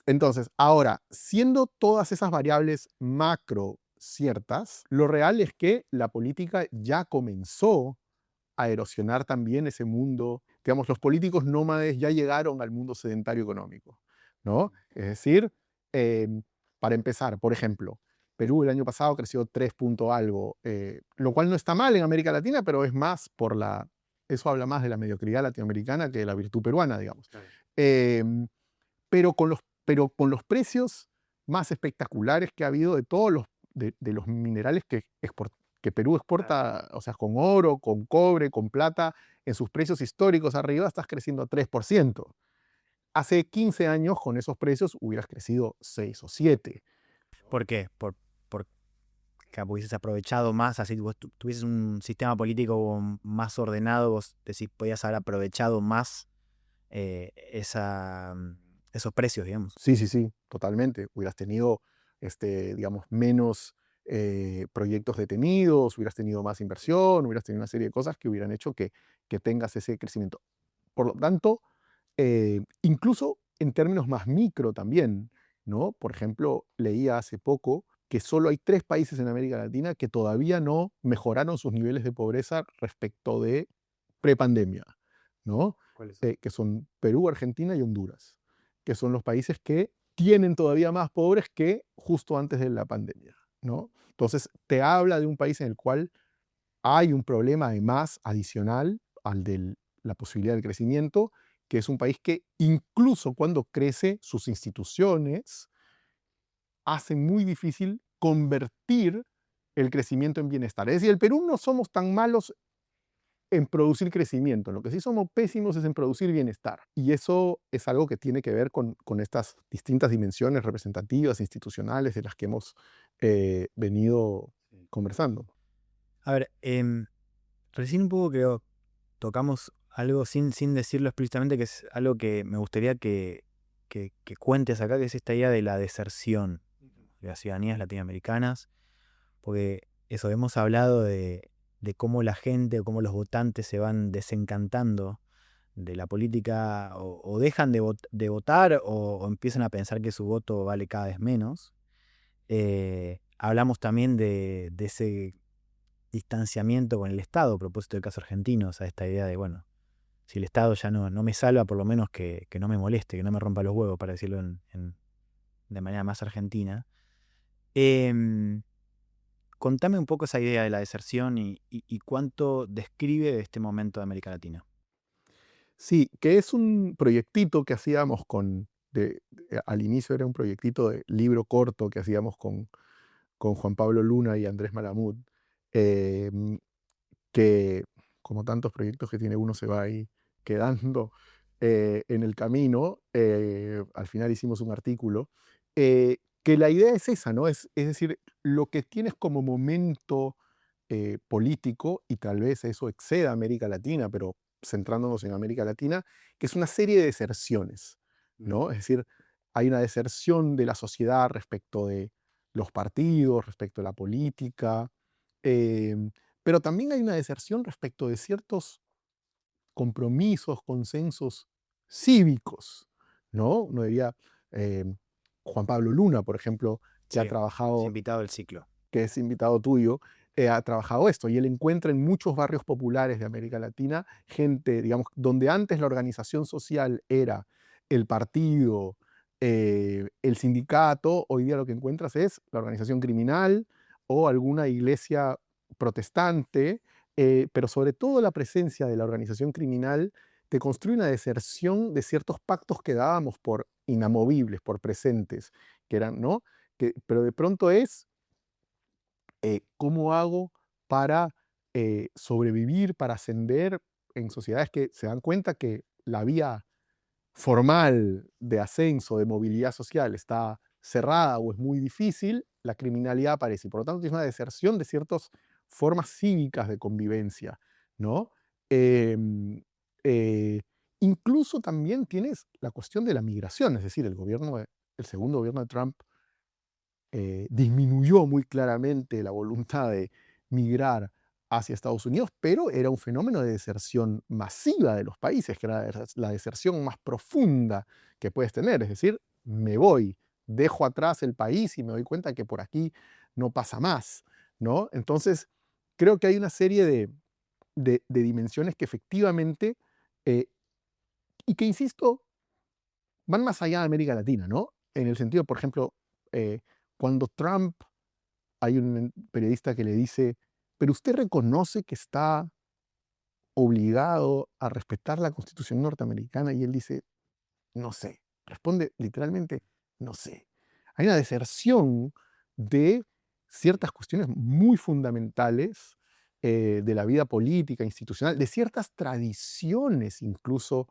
Entonces, ahora, siendo todas esas variables macro ciertas, lo real es que la política ya comenzó a erosionar también ese mundo. Digamos, los políticos nómades ya llegaron al mundo sedentario económico, ¿no? Es decir, para empezar, por ejemplo, Perú el año pasado creció 3 punto algo, lo cual no está mal en América Latina, pero es más eso habla más de la mediocridad latinoamericana que de la virtud peruana, digamos. Claro. Pero con los precios más espectaculares que ha habido de todos de los minerales que Perú exporta, o sea, con oro, con cobre, con plata, en sus precios históricos arriba, estás creciendo a 3%. Hace 15 años, con esos precios, hubieras crecido 6 o 7. ¿Por qué? Que hubieses aprovechado más, así vos tuvieses un sistema político más ordenado, vos decís, podías haber aprovechado más esos precios, digamos. Sí, sí, sí, totalmente. Hubieras tenido, digamos, menos proyectos detenidos, hubieras tenido más inversión, hubieras tenido una serie de cosas que hubieran hecho que tengas ese crecimiento. Por lo tanto, incluso en términos más micro también, ¿no? Por ejemplo, leía hace poco que solo hay 3 países en América Latina que todavía no mejoraron sus niveles de pobreza respecto de prepandemia, ¿no? ¿Cuáles? Que son Perú, Argentina y Honduras, que son los países que tienen todavía más pobres que justo antes de la pandemia, ¿no? Entonces, te habla de un país en el cual hay un problema además adicional al de la posibilidad del crecimiento, que es un país que incluso cuando crece, sus instituciones hacen muy difícil convertir el crecimiento en bienestar. Es decir, el Perú no somos tan malos en producir crecimiento, lo que sí somos pésimos es en producir bienestar. Y eso es algo que tiene que ver con estas distintas dimensiones representativas, institucionales, de las que hemos venido conversando. A ver, recién un poco creo tocamos algo sin decirlo explícitamente, que es algo que me gustaría que cuentes acá, que es esta idea de la deserción de las ciudadanías latinoamericanas, porque eso, hemos hablado de cómo la gente o cómo los votantes se van desencantando de la política o dejan de votar o empiezan a pensar que su voto vale cada vez menos. Hablamos también de ese distanciamiento con el Estado, a propósito del caso argentino, o sea, esta idea de, bueno, si el Estado ya no me salva, por lo menos que no me moleste, que no me rompa los huevos, para decirlo de manera más argentina. Contame un poco esa idea de la deserción y cuánto describe de este momento de América Latina. Sí, que es un proyectito que hacíamos al inicio era un proyectito de libro corto que hacíamos con Juan Pablo Luna y Andrés Malamud, em, que como tantos proyectos que tiene uno se va ahí quedando en el camino. Al final hicimos un artículo, que la idea es esa, ¿no? Es decir, lo que tienes como momento político, y tal vez eso exceda a América Latina, pero centrándonos en América Latina, que es una serie de deserciones, ¿no? Es decir, hay una deserción de la sociedad respecto de los partidos, respecto de la política, em, pero también hay una deserción respecto de ciertos compromisos, consensos cívicos, ¿no? Uno diría, Juan Pablo Luna, por ejemplo, que ha Sí, es trabajado, invitado del ciclo. que es invitado tuyo, ha trabajado esto, y él encuentra en muchos barrios populares de América Latina gente, digamos, donde antes la organización social era el partido, el sindicato, hoy día lo que encuentras es la organización criminal o alguna iglesia protestante, pero sobre todo la presencia de la organización criminal te construye una deserción de ciertos pactos que dábamos por inamovibles, por presentes, que eran, ¿no? Pero de pronto es cómo hago para sobrevivir, para ascender en sociedades que se dan cuenta que la vía formal de ascenso, de movilidad social está cerrada o es muy difícil, la criminalidad aparece. Y por lo tanto, es una deserción de ciertas formas cívicas de convivencia, ¿no? Em, eh, Incluso también tienes la cuestión de la migración, es decir, el segundo gobierno de Trump disminuyó muy claramente la voluntad de migrar hacia Estados Unidos, pero era un fenómeno de deserción masiva de los países, que era la deserción más profunda que puedes tener. Es decir, me voy, dejo atrás el país y me doy cuenta que por aquí no pasa más, ¿no? Entonces, creo que hay una serie de dimensiones que efectivamente, eh, y que, insisto, van más allá de América Latina, ¿no? En el sentido, por ejemplo, cuando Trump, hay un periodista que le dice, pero usted reconoce que está obligado a respetar la Constitución norteamericana, y él dice, no sé, responde literalmente, no sé. Hay una deserción de ciertas cuestiones muy fundamentales de la vida política, institucional, de ciertas tradiciones incluso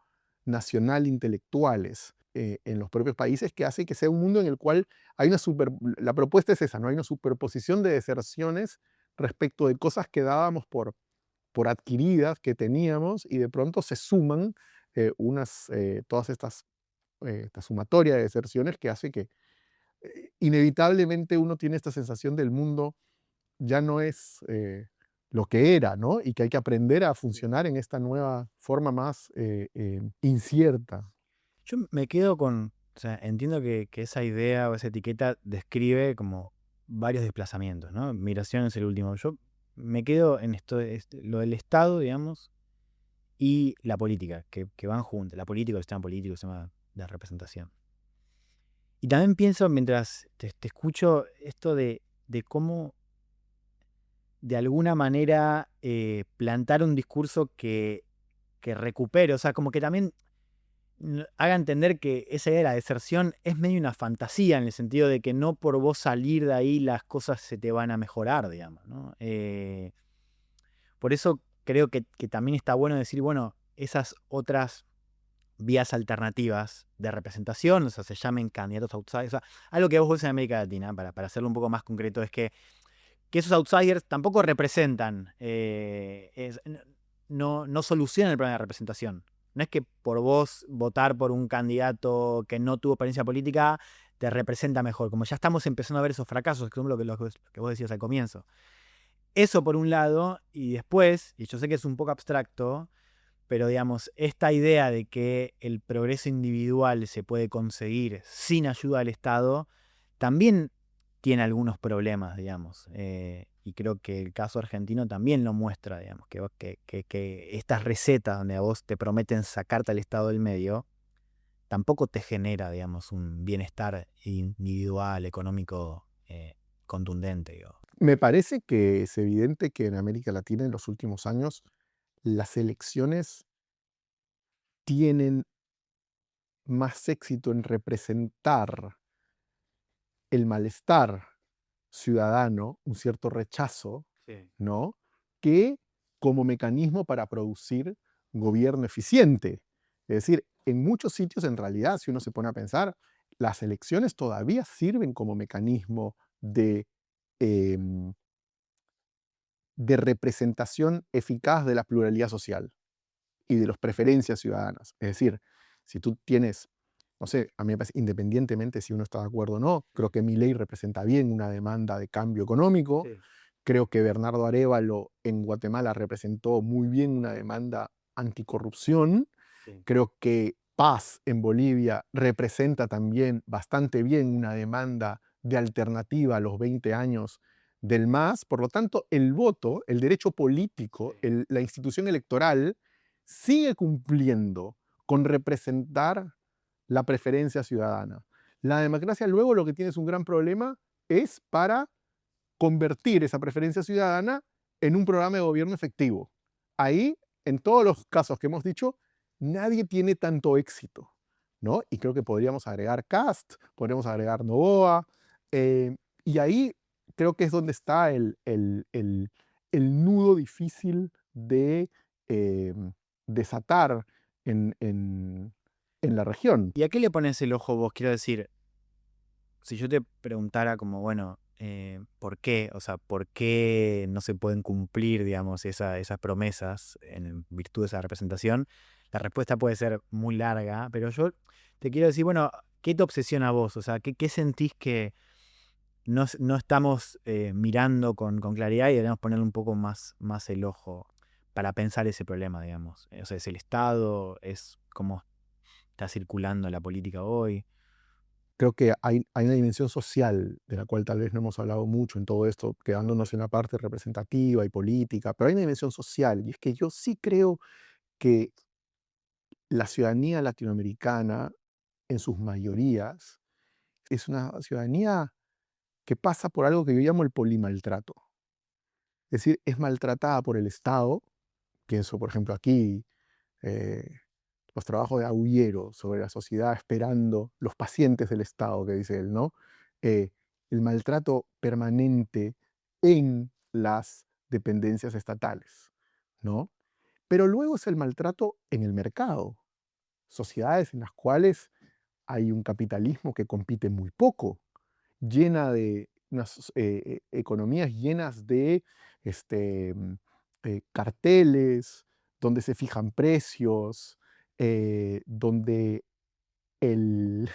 nacional intelectuales en los propios países, que hace que sea un mundo en el cual hay la propuesta es esa, ¿no? Hay una superposición de deserciones respecto de cosas que dábamos por adquiridas, que teníamos, y de pronto se suman todas esta sumatoria de deserciones que hace que inevitablemente uno tiene esta sensación del mundo ya no es lo que era, ¿no? Y que hay que aprender a funcionar en esta nueva forma más incierta. Yo me quedo con, o sea, entiendo que esa idea o esa etiqueta describe como varios desplazamientos, ¿no? Migración es el último. Yo me quedo en esto, lo del Estado, digamos, y la política, que van juntas. La política, el sistema político, el sistema de representación. Y también pienso, mientras te escucho, esto de cómo de alguna manera plantar un discurso que recupere, o sea, como que también haga entender que esa idea de la deserción es medio una fantasía, en el sentido de que no por vos salir de ahí las cosas se te van a mejorar, digamos, ¿no? Por eso creo que también está bueno decir, bueno, esas otras vías alternativas de representación, o sea, se llamen candidatos outsiders, o sea, algo que vos ves en América Latina, para hacerlo un poco más concreto, es que esos outsiders tampoco representan, no solucionan el problema de representación. No es que por vos votar por un candidato que no tuvo experiencia política te representa mejor. Como ya estamos empezando a ver esos fracasos, que es lo que vos decías al comienzo. Eso por un lado, y después, y yo sé que es un poco abstracto, pero digamos, esta idea de que el progreso individual se puede conseguir sin ayuda del Estado, también tiene algunos problemas, digamos. Y creo que el caso argentino también lo muestra, digamos, que estas recetas donde a vos te prometen sacarte al Estado del medio, tampoco te genera, digamos, un bienestar individual, económico contundente, digo. Me parece que es evidente que en América Latina en los últimos años las elecciones tienen más éxito en representar el malestar ciudadano, un cierto rechazo, Sí. ¿no? Que como mecanismo para producir gobierno eficiente. Es decir, en muchos sitios en realidad, si uno se pone a pensar, las elecciones todavía sirven como mecanismo em, de representación eficaz de la pluralidad social y de las preferencias ciudadanas. Es decir, si tú tienes, no sé, a mí me parece, independientemente si uno está de acuerdo o no, creo que Milei representa bien una demanda de cambio económico. Sí. Creo que Bernardo Arévalo en Guatemala representó muy bien una demanda anticorrupción. Sí. Creo que Paz en Bolivia representa también bastante bien una demanda de alternativa a los 20 años del MAS. Por lo tanto, el voto, el derecho político, la institución electoral sigue cumpliendo con representar la preferencia ciudadana. La democracia luego lo que tiene es un gran problema, es para convertir esa preferencia ciudadana en un programa de gobierno efectivo. Ahí, en todos los casos que hemos dicho, nadie tiene tanto éxito, ¿no? Y creo que podríamos agregar Cast, podríamos agregar Noboa, y ahí creo que es donde está el nudo difícil de desatar en la región. ¿Y a qué le pones el ojo vos? Quiero decir, si yo te preguntara como, bueno, ¿por qué? O sea, ¿por qué no se pueden cumplir, digamos, esas promesas en virtud de esa representación? La respuesta puede ser muy larga, pero yo te quiero decir, bueno, ¿qué te obsesiona a vos? O sea, ¿qué sentís que no estamos mirando con claridad y debemos ponerle un poco más el ojo para pensar ese problema, digamos? O sea, ¿es el Estado? ¿Es cómo está circulando la política hoy? Creo que hay una dimensión social de la cual tal vez no hemos hablado mucho en todo esto, quedándonos en la parte representativa y política, pero hay una dimensión social, y es que yo sí creo que la ciudadanía latinoamericana, en sus mayorías, es una ciudadanía que pasa por algo que yo llamo el polimaltrato. Es decir, es maltratada por el Estado. Pienso, por ejemplo, aquí, eh, los trabajos de Aullero sobre la sociedad esperando los pacientes del Estado, que dice él, ¿no? Eh, el maltrato permanente en las dependencias estatales, ¿no? Pero luego es el maltrato en el mercado, sociedades en las cuales hay un capitalismo que compite muy poco, llena de unas economías llenas de carteles, donde se fijan precios, donde el,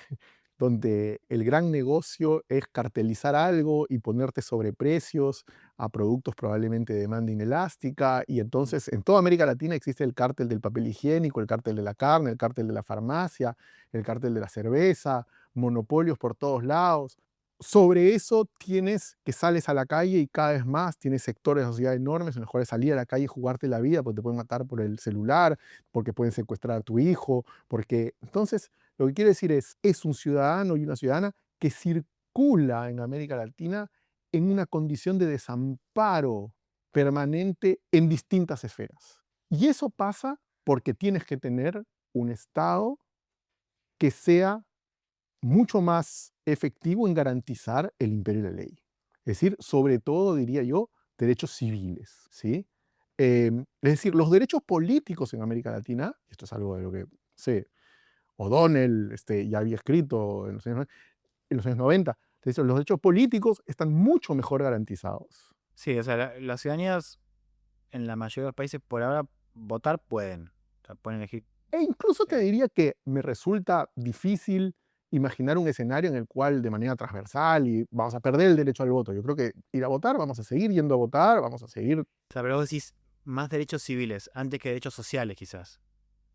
donde el gran negocio es cartelizar algo y ponerte sobreprecios a productos probablemente de demanda inelástica. Y entonces en toda América Latina existe el cártel del papel higiénico, el cártel de la carne, el cártel de la farmacia, el cártel de la cerveza, monopolios por todos lados. Sobre eso tienes que sales a la calle y cada vez más tienes sectores de sociedad enormes en los cuales salir a la calle y jugarte la vida porque te pueden matar por el celular, porque pueden secuestrar a tu hijo, porque entonces lo que quiero decir es un ciudadano y una ciudadana que circula en América Latina en una condición de desamparo permanente en distintas esferas. Y eso pasa porque tienes que tener un Estado que sea mucho más efectivo en garantizar el imperio de la ley. Es decir, sobre todo, diría yo, derechos civiles, ¿sí? Es decir, los derechos políticos en América Latina, y esto es algo de lo que sé, O'Donnell ya había escrito en los años 90, es decir, los derechos políticos están mucho mejor garantizados. Sí, o sea, las ciudadanías en la mayoría de los países por ahora votar pueden. O sea, pueden elegir. E incluso te diría que me resulta difícil imaginar un escenario en el cual de manera transversal y vamos a perder el derecho al voto. Yo creo que ir a votar, vamos a seguir yendo a votar, vamos a seguir... O sea, pero vos decís más derechos civiles antes que derechos sociales, quizás.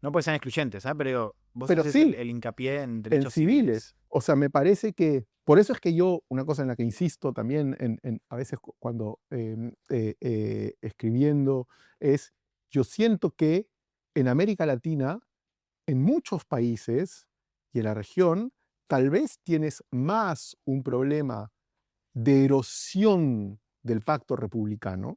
No pueden ser excluyentes, ¿ah? Pero digo, vos Pero haces sí, el hincapié en en derechos civiles. O sea, me parece que... Por eso es que yo, una cosa en la que insisto también a veces cuando escribiendo, es, yo siento que en América Latina, en muchos países y en la región, tal vez tienes más un problema de erosión del pacto republicano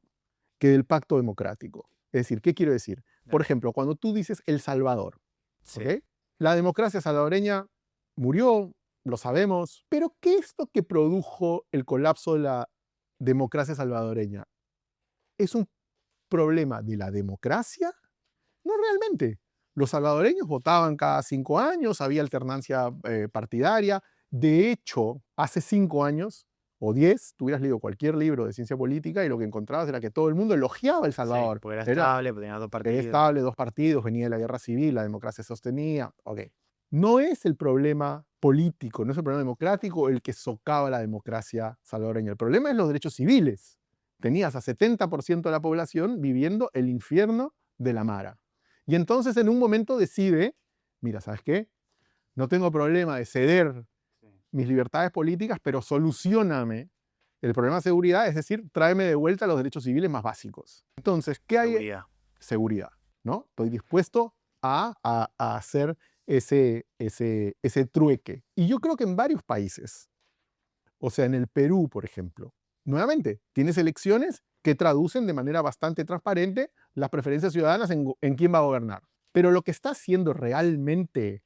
que del pacto democrático. Es decir, ¿qué quiero decir? Por ejemplo, cuando tú dices El Salvador, Sí. ¿ok? La democracia salvadoreña murió, lo sabemos, pero ¿qué es lo que produjo el colapso de la democracia salvadoreña? ¿Es un problema de la democracia? No realmente. Los salvadoreños votaban cada 5 años, había alternancia partidaria. De hecho, hace 5 años o 10, tú hubieras leído cualquier libro de ciencia política y lo que encontrabas era que todo el mundo elogiaba El Salvador. Sí, porque era estable, porque tenía 2 Era partidos. estable, 2 partidos, venía de la guerra civil, la democracia se sostenía. Ok. No es el problema político, no es el problema democrático el que socava la democracia salvadoreña. El problema es los derechos civiles. Tenías a 70% de la población viviendo el infierno de la Mara. Y entonces en un momento decide, mira, ¿sabes qué? No tengo problema de ceder mis libertades políticas, pero solucióname el problema de seguridad, es decir, tráeme de vuelta los derechos civiles más básicos. Entonces, ¿qué hay? Seguridad. Seguridad, ¿no? Estoy dispuesto a hacer ese trueque. Y yo creo que en varios países, o sea, en el Perú, por ejemplo, nuevamente, tienes elecciones que traducen de manera bastante transparente las preferencias ciudadanas en quién va a gobernar. Pero lo que está haciendo realmente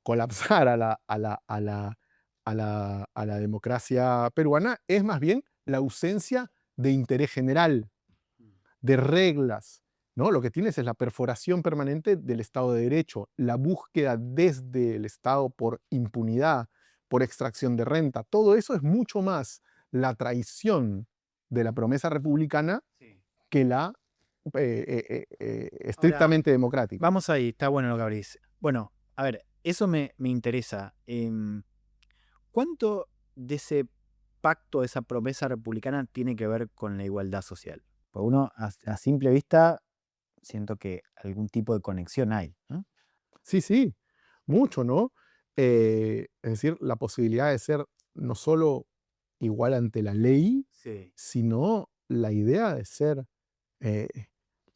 colapsar a la democracia peruana es más bien la ausencia de interés general, de reglas, ¿no? Lo que tienes es la perforación permanente del Estado de Derecho, la búsqueda desde el Estado por impunidad, por extracción de renta. Todo eso es mucho más la traición de la promesa republicana que la estrictamente democrática. Vamos ahí, está bueno lo que abrís. Bueno, a ver, eso me interesa. ¿Cuánto de ese pacto, de esa promesa republicana tiene que ver con la igualdad social? Porque uno, a simple vista, siento que algún tipo de conexión hay, ¿no? Sí, sí, mucho, ¿no? Es decir, la posibilidad de ser no solo igual ante la ley, Sí. sino la idea de ser, eh,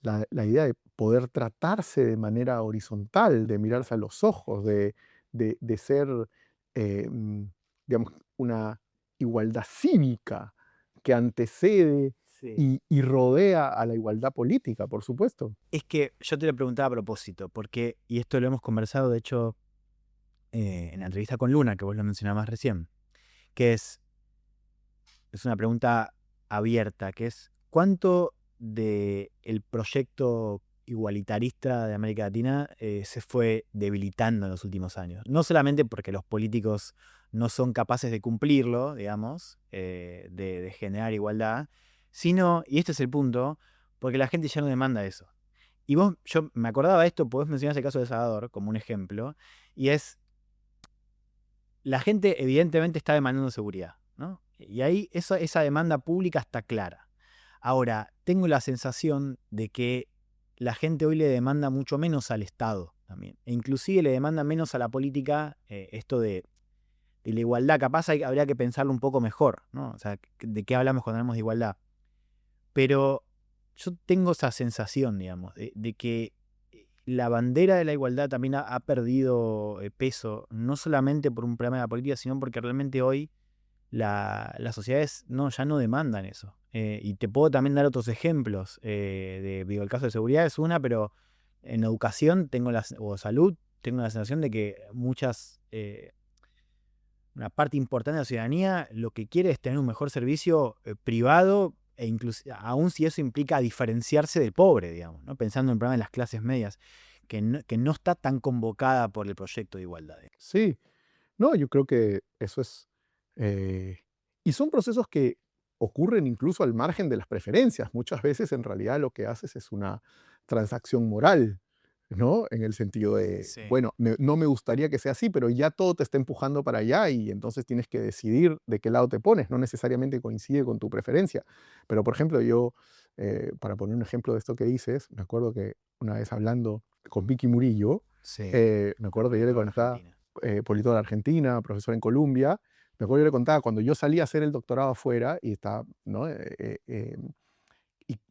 la idea de poder tratarse de manera horizontal, de mirarse a los ojos, de ser, digamos, una igualdad cívica que antecede y rodea a la igualdad política, por supuesto. Es que yo te lo preguntaba a propósito, porque, y esto lo hemos conversado, de hecho, en la entrevista con Luna, que vos lo mencionabas recién, que es una pregunta abierta, que es ¿cuánto del proyecto igualitarista de América Latina se fue debilitando en los últimos años? No solamente porque los políticos no son capaces de cumplirlo, digamos, de generar igualdad, sino, y este es el punto, porque la gente ya no demanda eso. Y yo me acordaba de esto, podés mencionar el caso de El Salvador como un ejemplo, y es, la gente evidentemente está demandando seguridad, ¿no? Y ahí esa demanda pública está clara. Ahora, tengo la sensación de que la gente hoy le demanda mucho menos al Estado también. E inclusive le demanda menos a la política esto de la igualdad. Capaz habría que pensarlo un poco mejor, ¿no? O sea, ¿de qué hablamos cuando hablamos de igualdad? Pero yo tengo esa sensación, digamos, de que la bandera de la igualdad también ha perdido peso, no solamente por un problema de la política, sino porque realmente hoy las sociedades ya no demandan eso. Y te puedo también dar otros ejemplos. Digo, el caso de seguridad es una, pero en educación o salud tengo la sensación de que una parte importante de la ciudadanía lo que quiere es tener un mejor servicio privado, e aun si eso implica diferenciarse del pobre, digamos, ¿no? Pensando en el problema de las clases medias, que no está tan convocada por el proyecto de igualdad. Sí, no, yo creo que eso es... y son procesos que ocurren incluso al margen de las preferencias. Muchas veces en realidad lo que haces es una transacción moral, ¿no? En el sentido de, Sí. bueno, no me gustaría que sea así, pero ya todo te está empujando para allá y entonces tienes que decidir de qué lado te pones. No necesariamente coincide con tu preferencia. Pero, por ejemplo, yo, para poner un ejemplo de esto que dices, me acuerdo que una vez hablando con Vicky Murillo, Sí. me acuerdo que yo le Politóloga contaba, argentina. politóloga argentina, profesor en Columbia, me acuerdo que yo le contaba cuando yo salí a hacer el doctorado afuera y estaba, ¿no?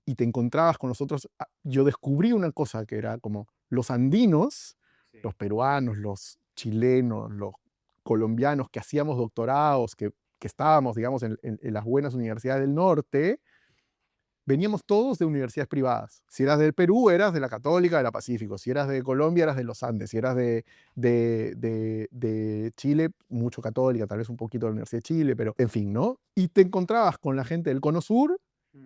Y te encontrabas con nosotros, yo descubrí una cosa que era como los andinos, Sí. los peruanos, los chilenos, los colombianos que hacíamos doctorados, que estábamos, digamos, en las buenas universidades del norte, veníamos todos de universidades privadas. Si eras del Perú, eras de la Católica, de la Pacífico. Si eras de Colombia, eras de los Andes. Si eras de Chile, mucho católica, tal vez un poquito de la Universidad de Chile, pero en fin, ¿no? Y te encontrabas con la gente del Cono Sur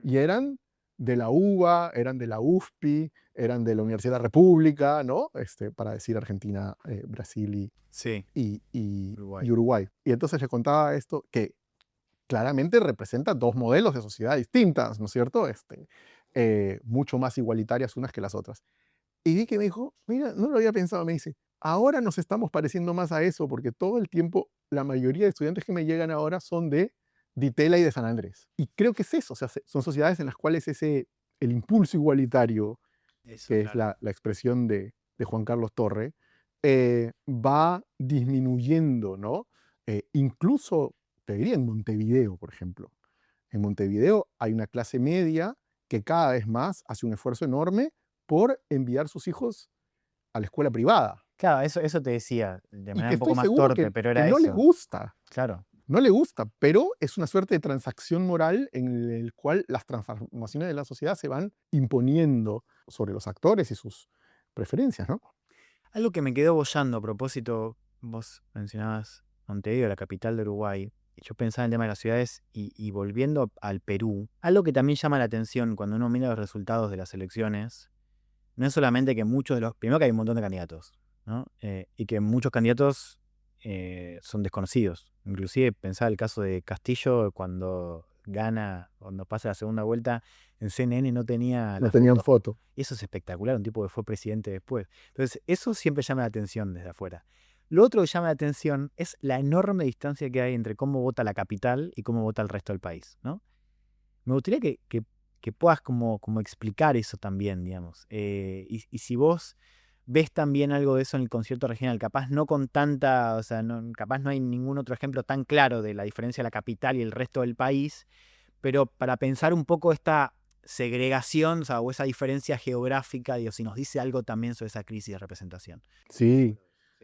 y eran de la UBA, eran de la UFPI, eran de la Universidad de la República, ¿no? Para decir Argentina, Brasil Sí. y Uruguay. Uruguay. Y entonces le contaba esto, que claramente representa dos modelos de sociedad distintas, ¿no es cierto? Mucho más igualitarias unas que las otras. Y vi que me dijo, mira, no lo había pensado, me dice, ahora nos estamos pareciendo más a eso, porque todo el tiempo, la mayoría de estudiantes que me llegan ahora son de Ditela y de San Andrés. Y creo que es eso, o sea, son sociedades en las cuales el impulso igualitario, Eso, que es claro. la expresión de Juan Carlos Torre, va disminuyendo, ¿no? Incluso, te diría, en Montevideo, por ejemplo. En Montevideo hay una clase media que cada vez más hace un esfuerzo enorme por enviar sus hijos a la escuela privada. Claro, eso te decía, de Y manera que un poco estoy más seguro torpe, pero que era no le eso. gusta. Claro. No le gusta, pero es una suerte de transacción moral en el cual las transformaciones de la sociedad se van imponiendo sobre los actores y sus preferencias, ¿no? Algo que me quedó boyando a propósito, vos mencionabas Montevideo, la capital de Uruguay, y yo pensaba en el tema de las ciudades y volviendo al Perú, algo que también llama la atención cuando uno mira los resultados de las elecciones, no es solamente que primero que hay un montón de candidatos, ¿no? Y que muchos candidatos son desconocidos. Inclusive pensaba el caso de Castillo cuando pasa la segunda vuelta, en CNN no tenía No la tenían foto. foto. Y eso es espectacular, un tipo que fue presidente después. Entonces, eso siempre llama la atención desde afuera. Lo otro que llama la atención es la enorme distancia que hay entre cómo vota la capital y cómo vota el resto del país, ¿no? Me gustaría que puedas como explicar eso también, digamos. Y si vos ves también algo de eso en el concierto regional, capaz no con tanta, o sea, capaz no hay ningún otro ejemplo tan claro de la diferencia de la capital y el resto del país, pero para pensar un poco esta segregación, o esa diferencia geográfica, digo, si nos dice algo también sobre esa crisis de representación. Sí,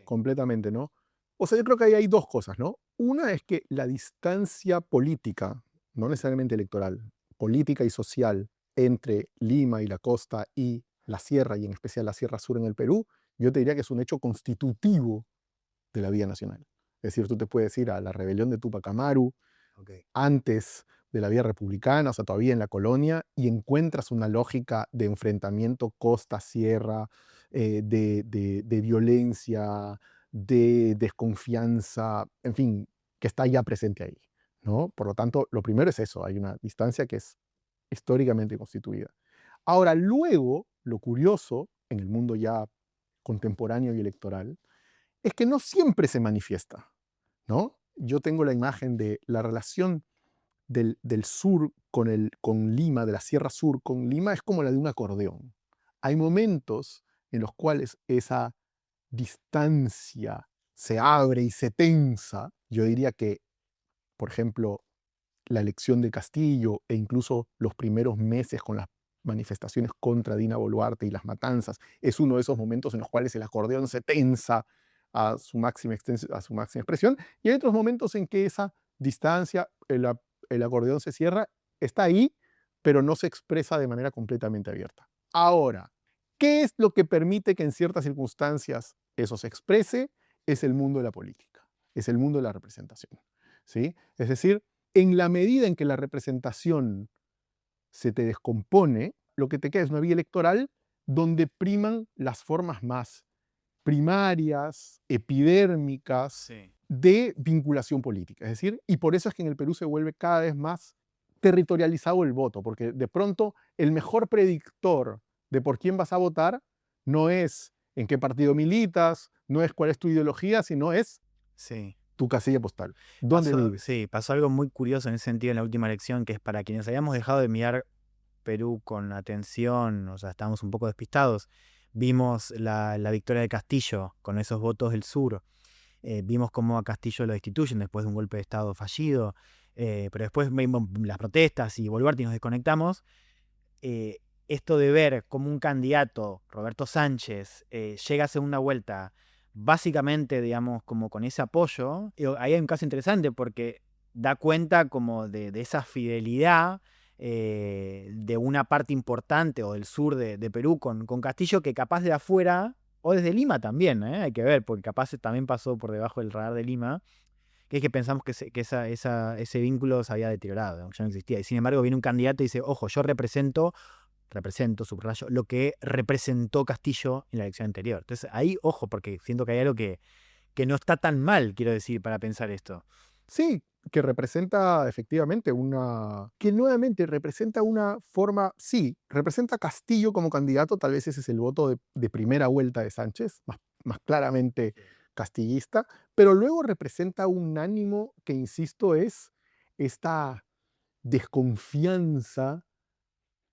completamente, ¿no? O sea, yo creo que ahí hay dos cosas, ¿no? Una es que la distancia política, no necesariamente electoral, política y social entre Lima y la costa y la sierra, y en especial la Sierra Sur en el Perú, yo te diría que es un hecho constitutivo de la vida nacional. Es decir, tú te puedes ir a la rebelión de Tupac Amaru, antes de la vía republicana, o sea, todavía en la colonia, y encuentras una lógica de enfrentamiento costa-sierra, de violencia, de desconfianza, en fin, que está ya presente ahí, ¿no? Por lo tanto, lo primero es eso, hay una distancia que es históricamente constituida. Ahora, luego, lo curioso, en el mundo ya contemporáneo y electoral, es que no siempre se manifiesta, ¿no? Yo tengo la imagen de la relación del sur con Lima, de la Sierra Sur con Lima, es como la de un acordeón. Hay momentos en los cuales esa distancia se abre y se tensa. Yo diría que, por ejemplo, la elección de Castillo e incluso los primeros meses con las manifestaciones contra Dina Boluarte y las matanzas, es uno de esos momentos en los cuales el acordeón se tensa a su máxima expresión, y hay otros momentos en que esa distancia, el acordeón se cierra, está ahí, pero no se expresa de manera completamente abierta. Ahora, ¿qué es lo que permite que en ciertas circunstancias eso se exprese? Es el mundo de la política, es el mundo de la representación, ¿sí? Es decir, en la medida en que la representación se te descompone, lo que te queda es una vía electoral donde priman las formas más primarias, epidérmicas, Sí. de vinculación política. Es decir, y por eso es que en el Perú se vuelve cada vez más territorializado el voto, porque de pronto el mejor predictor de por quién vas a votar no es en qué partido militas, no es cuál es tu ideología, sino es Sí. tu casilla postal, dónde vives. Sí, pasó algo muy curioso en ese sentido en la última elección, que es para quienes habíamos dejado de mirar Perú con atención, o sea, estábamos un poco despistados. Vimos la victoria de Castillo con esos votos del sur. Vimos cómo a Castillo lo destituyen después de un golpe de Estado fallido. Pero después vimos las protestas y Boluarte y nos desconectamos. Esto de ver cómo un candidato, Roberto Sánchez, llega a segunda vuelta, básicamente, digamos, como con ese apoyo, ahí hay un caso interesante porque da cuenta como de esa fidelidad de una parte importante o del sur de Perú con Castillo, que capaz de afuera, o desde Lima también, hay que ver, porque capaz también pasó por debajo del radar de Lima, que es que pensamos que ese vínculo se había deteriorado, ya no existía. Y sin embargo viene un candidato y dice, ojo, yo represento, subrayo, lo que representó Castillo en la elección anterior. Entonces ahí, ojo, porque siento que hay algo que no está tan mal, quiero decir, para pensar esto. Sí, que representa efectivamente que nuevamente representa una forma, sí, representa a Castillo como candidato, tal vez ese es el voto de primera vuelta de Sánchez, más claramente castillista, pero luego representa un ánimo que, insisto, es esta desconfianza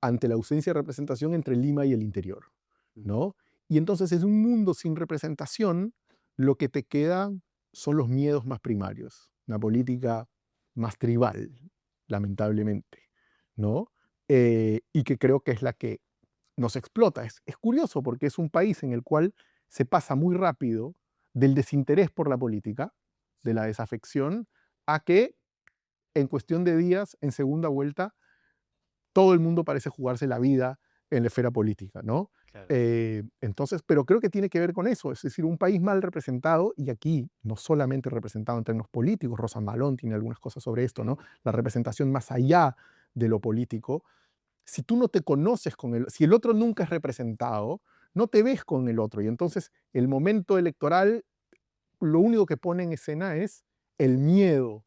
ante la ausencia de representación entre Lima y el interior, ¿no? Y entonces es un mundo sin representación, lo que te queda son los miedos más primarios, una política más tribal, lamentablemente, ¿no? Y que creo que es la que nos explota. Es curioso porque es un país en el cual se pasa muy rápido del desinterés por la política, de la desafección, a que en cuestión de días, en segunda vuelta, todo el mundo parece jugarse la vida en la esfera política, ¿no? Claro. Entonces, pero creo que tiene que ver con eso, es decir, un país mal representado, y aquí no solamente representado en términos políticos, Rosa Malón tiene algunas cosas sobre esto, ¿no? La representación más allá de lo político. Si tú no te conoces con si el otro nunca es representado, no te ves con el otro, y entonces el momento electoral lo único que pone en escena es el miedo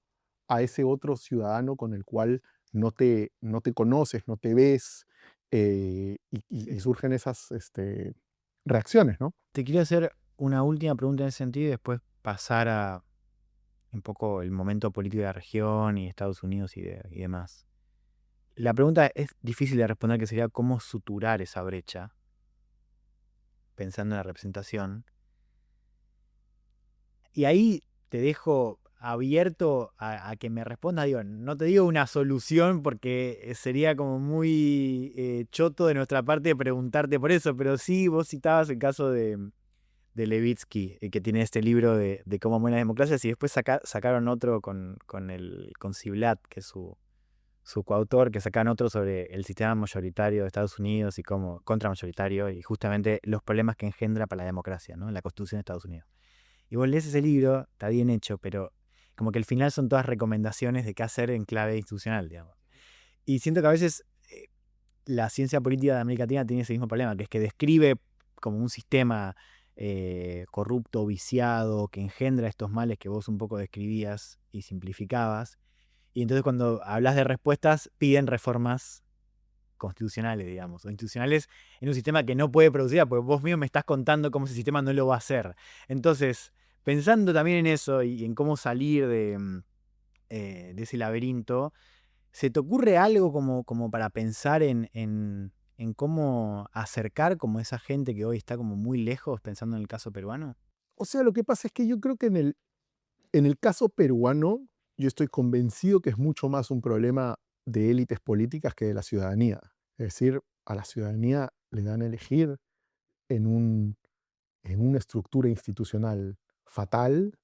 a ese otro ciudadano con el cual no te conoces, no te ves, y surgen esas reacciones, ¿no? Te quiero hacer una última pregunta en ese sentido y después pasar a un poco el momento político de la región y Estados Unidos y demás. La pregunta es difícil de responder, que sería cómo suturar esa brecha, pensando en la representación. Y ahí te dejo abierto a que me respondas. Digo, no te digo una solución porque sería como muy choto de nuestra parte preguntarte por eso, pero sí, vos citabas el caso de Levitsky, que tiene este libro de cómo mueren las democracias, y después sacaron otro con Ziblatt, que es su coautor, que sacaron otro sobre el sistema mayoritario de Estados Unidos y cómo contramayoritario, y justamente los problemas que engendra para la democracia, ¿no? En la Constitución de Estados Unidos. Y vos lees ese libro, está bien hecho, pero como que al final son todas recomendaciones de qué hacer en clave institucional, digamos. Y siento que a veces la ciencia política de América Latina tiene ese mismo problema, que es que describe como un sistema corrupto, viciado, que engendra estos males que vos un poco describías y simplificabas. Y entonces cuando hablas de respuestas, piden reformas constitucionales, digamos, o institucionales en un sistema que no puede producir, porque vos mismo me estás contando cómo ese sistema no lo va a hacer. Entonces, pensando también en eso y en cómo salir de ese laberinto, ¿se te ocurre algo como para pensar en cómo acercar como esa gente que hoy está como muy lejos, pensando en el caso peruano? O sea, lo que pasa es que yo creo que en el caso peruano, yo estoy convencido que es mucho más un problema de élites políticas que de la ciudadanía. Es decir, a la ciudadanía le dan a elegir en en una estructura institucional fatal,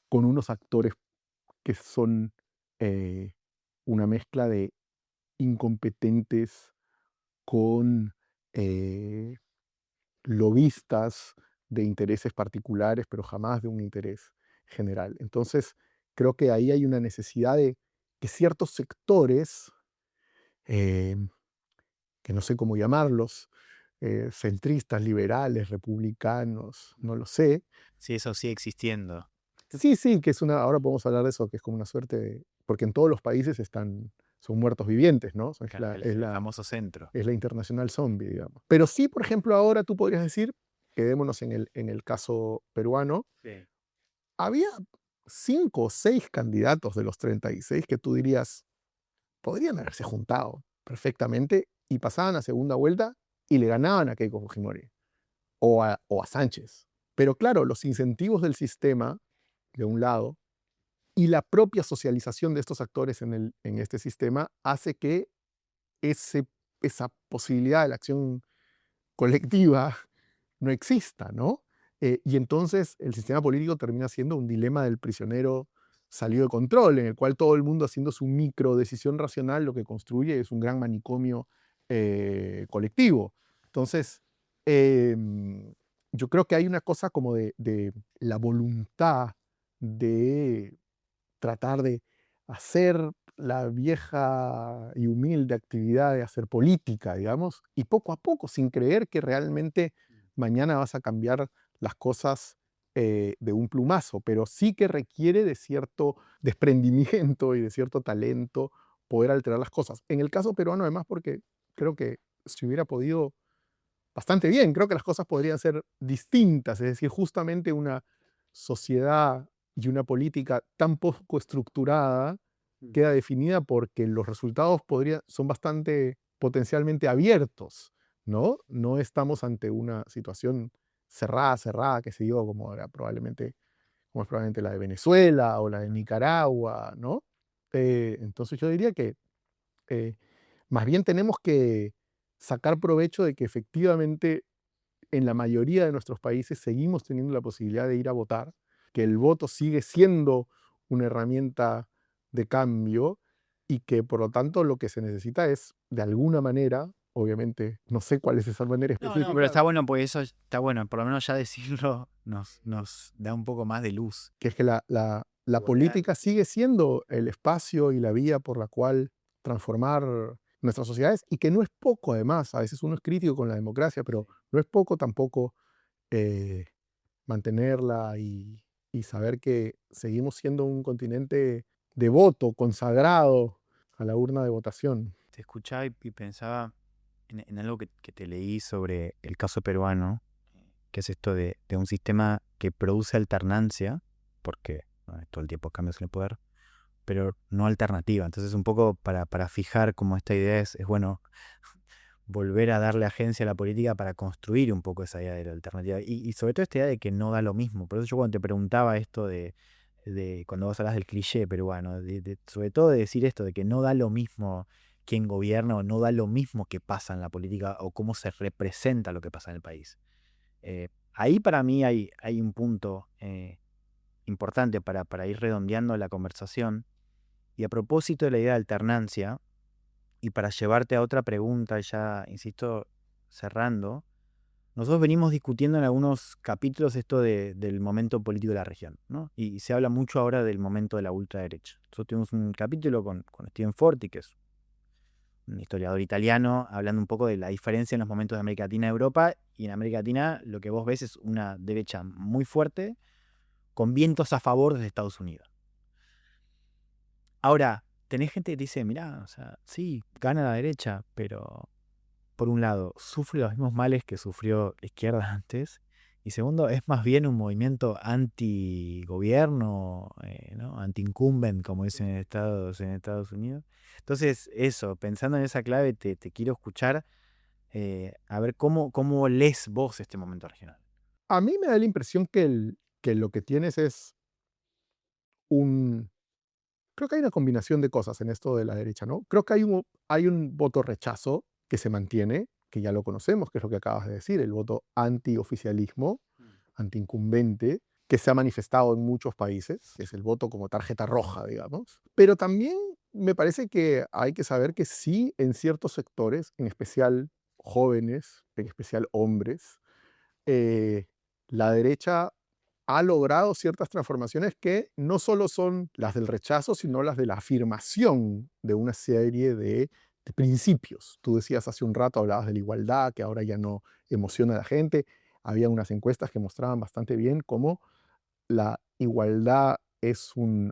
con unos actores que son una mezcla de incompetentes, con lobistas de intereses particulares, pero jamás de un interés general. Entonces, creo que ahí hay una necesidad de que ciertos sectores, eh, que no sé cómo llamarlos, centristas, liberales, republicanos, no lo sé. Sí, eso sigue existiendo. Sí, sí, que es una, ahora podemos hablar de eso, que es como una suerte de, porque en todos los países son muertos vivientes, ¿no? Es Claro, la, el, es el la, famoso centro. es la internacional zombie, digamos. Pero sí, por ejemplo, ahora tú podrías decir, quedémonos en el caso peruano, Sí. había 5 o 6 candidatos de los 36 que tú dirías, podrían haberse juntado perfectamente y pasaban a segunda vuelta y le ganaban a Keiko Fujimori o a Sánchez. Pero claro, los incentivos del sistema, de un lado, y la propia socialización de estos actores en este sistema hace que esa posibilidad de la acción colectiva no exista, ¿no? Y entonces el sistema político termina siendo un dilema del prisionero salido de control, en el cual todo el mundo haciendo su micro decisión racional lo que construye es un gran manicomio colectivo. Entonces, yo creo que hay una cosa como de la voluntad de tratar de hacer la vieja y humilde actividad de hacer política, digamos, y poco a poco, sin creer que realmente mañana vas a cambiar las cosas de un plumazo, pero sí que requiere de cierto desprendimiento y de cierto talento poder alterar las cosas. En el caso peruano, además, porque creo que se hubiera podido bastante bien, creo que las cosas podrían ser distintas, es decir, justamente una sociedad y una política tan poco estructurada queda definida porque los resultados son bastante potencialmente abiertos, ¿no? No estamos ante una situación cerrada, que se dio como es probablemente la de Venezuela o la de Nicaragua, ¿no? Entonces yo diría que eh, más bien tenemos que sacar provecho de que efectivamente en la mayoría de nuestros países seguimos teniendo la posibilidad de ir a votar, que el voto sigue siendo una herramienta de cambio y que por lo tanto lo que se necesita es, de alguna manera, obviamente, no sé cuál es esa manera No, específica. pero está bueno, porque eso está bueno, por lo menos ya decirlo nos da un poco más de luz. Que es que la Volver. política sigue siendo el espacio y la vía por la cual transformar nuestras sociedades y que no es poco además, a veces uno es crítico con la democracia, pero no es poco tampoco eh, mantenerla y saber que seguimos siendo un continente devoto, consagrado a la urna de votación. Te escuchaba y pensaba en algo que te leí sobre el caso peruano, que es esto de un sistema que produce alternancia, porque bueno, todo el tiempo cambios en el poder, pero no alternativa. Entonces un poco para fijar como esta idea es bueno volver a darle agencia a la política para construir un poco esa idea de la alternativa. Y sobre todo esta idea de que no da lo mismo. Por eso yo cuando te preguntaba esto de cuando vos hablas del cliché peruano, sobre todo de decir esto, de que no da lo mismo quién gobierna o no da lo mismo que pasa en la política o cómo se representa lo que pasa en el país. Ahí para mí hay un punto importante para ir redondeando la conversación. Y a propósito de la idea de alternancia, y para llevarte a otra pregunta, ya, insisto, cerrando, nosotros venimos discutiendo en algunos capítulos esto del momento político de la región, ¿no? Y se habla mucho ahora del momento de la ultraderecha. Nosotros tuvimos un capítulo con Stephen Forti, que es un historiador italiano, hablando un poco de la diferencia en los momentos de América Latina y Europa, y en América Latina lo que vos ves es una derecha muy fuerte, con vientos a favor desde Estados Unidos. Ahora, tenés gente que te dice, mirá, o sea, sí, gana la derecha, pero por un lado, sufre los mismos males que sufrió la izquierda antes, y segundo, es más bien un movimiento anti-gobierno, ¿no? Anti-incumbent, como dicen en Estados Unidos. Entonces, eso, pensando en esa clave, te quiero escuchar, a ver cómo lees vos este momento regional. A mí me da la impresión que lo que tienes es un... Creo que hay una combinación de cosas en esto de la derecha, ¿no? Creo que hay un voto rechazo que se mantiene, que ya lo conocemos, que es lo que acabas de decir, el voto anti-oficialismo, anti-incumbente, que se ha manifestado en muchos países, que es el voto como tarjeta roja, digamos. Pero también me parece que hay que saber que sí, en ciertos sectores, en especial jóvenes, en especial hombres, eh, la derecha ha logrado ciertas transformaciones que no solo son las del rechazo, sino las de la afirmación de una serie de principios. Tú decías hace un rato, hablabas de la igualdad, que ahora ya no emociona a la gente. Había unas encuestas que mostraban bastante bien cómo la igualdad es un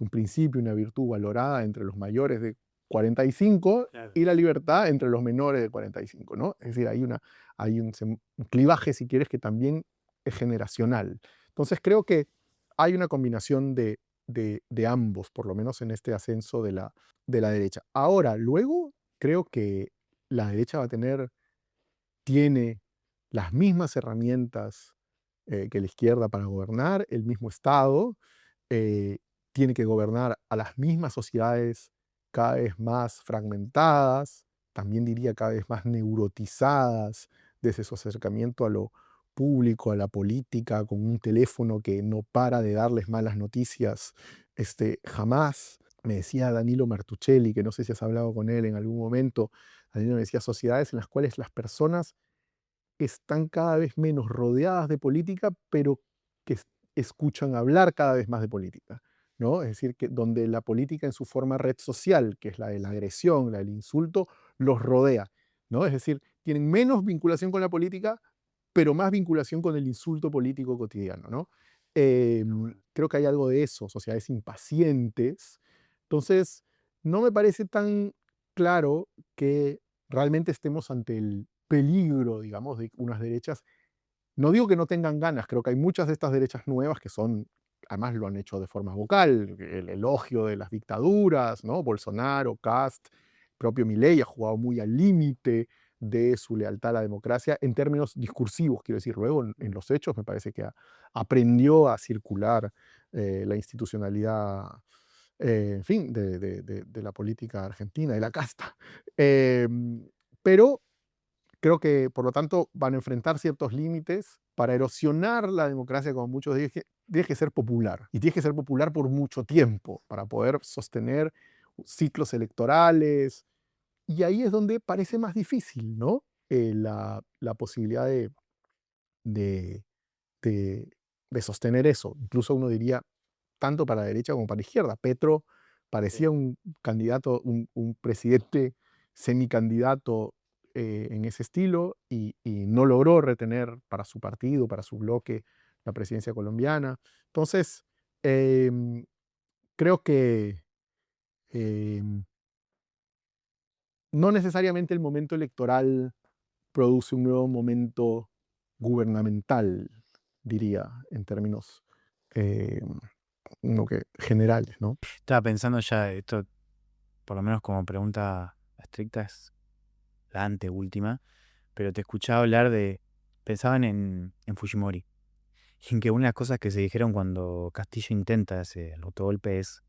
principio, una virtud valorada entre los mayores de 45 Claro. y la libertad entre los menores de 45, ¿no? Es decir, hay un clivaje, si quieres, que también es generacional. Entonces creo que hay una combinación de ambos, por lo menos en este ascenso de la derecha. Ahora, luego, creo que la derecha tiene las mismas herramientas que la izquierda para gobernar, el mismo Estado, eh, tiene que gobernar a las mismas sociedades cada vez más fragmentadas, también diría cada vez más neurotizadas desde su acercamiento a lo público, a la política, con un teléfono que no para de darles malas noticias jamás. Me decía Danilo Martuchelli, que no sé si has hablado con él en algún momento, Danilo me decía sociedades en las cuales las personas están cada vez menos rodeadas de política, pero que escuchan hablar cada vez más de política, ¿no? Es decir, que donde la política en su forma red social, que es la de la agresión, la del insulto, los rodea, ¿no? Es decir, tienen menos vinculación con la política, pero más vinculación con el insulto político cotidiano, ¿no? Creo que hay algo de eso, sociedades impacientes. Entonces, no me parece tan claro que realmente estemos ante el peligro, digamos, de unas derechas. No digo que no tengan ganas, creo que hay muchas de estas derechas nuevas que son, además lo han hecho de forma vocal, el elogio de las dictaduras, ¿no? Bolsonaro, Cast, propio Milei ha jugado muy al límite de su lealtad a la democracia en términos discursivos, quiero decir, luego en los hechos me parece que aprendió a circular la institucionalidad, en fin, de la política argentina, de la casta. Pero creo que, por lo tanto, van a enfrentar ciertos límites. Para erosionar la democracia, como muchos dicen, tienes que ser popular. Y tienes que ser popular por mucho tiempo para poder sostener ciclos electorales. Y ahí es donde parece más difícil, ¿no? La posibilidad de, de- de sostener eso. Incluso uno diría, tanto para la derecha como para la izquierda. Petro parecía un candidato, un presidente semicandidato en ese estilo y no logró retener para su partido, para su bloque, la presidencia colombiana. Entonces, em, creo que em, no necesariamente el momento electoral produce un nuevo momento gubernamental, diría, en términos generales, ¿no? Estaba pensando ya, esto por lo menos como pregunta estricta es la anteúltima, pero te escuchaba hablar pensaban en Fujimori, y en que una de las cosas que se dijeron cuando Castillo intenta ese el autogolpe es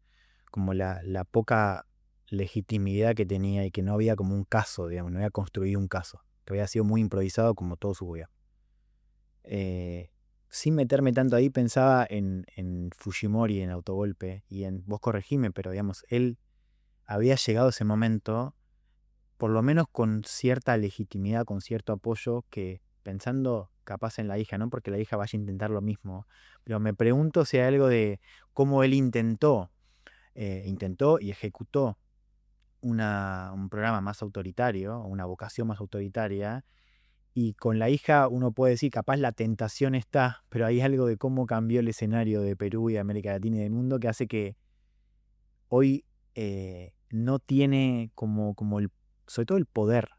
como la poca legitimidad que tenía y que no había como un caso, digamos, no había construido un caso, que había sido muy improvisado como todo su gobierno. Sin meterme tanto ahí, pensaba en Fujimori, en autogolpe, y vos corregime, pero digamos, él había llegado a ese momento, por lo menos con cierta legitimidad, con cierto apoyo, que pensando capaz en la hija, no porque la hija vaya a intentar lo mismo, pero me pregunto si hay algo de cómo él intentó y ejecutó un programa más autoritario, una vocación más autoritaria, y con la hija uno puede decir, capaz la tentación está, pero hay algo de cómo cambió el escenario de Perú y de América Latina y del mundo que hace que hoy no tiene sobre todo el poder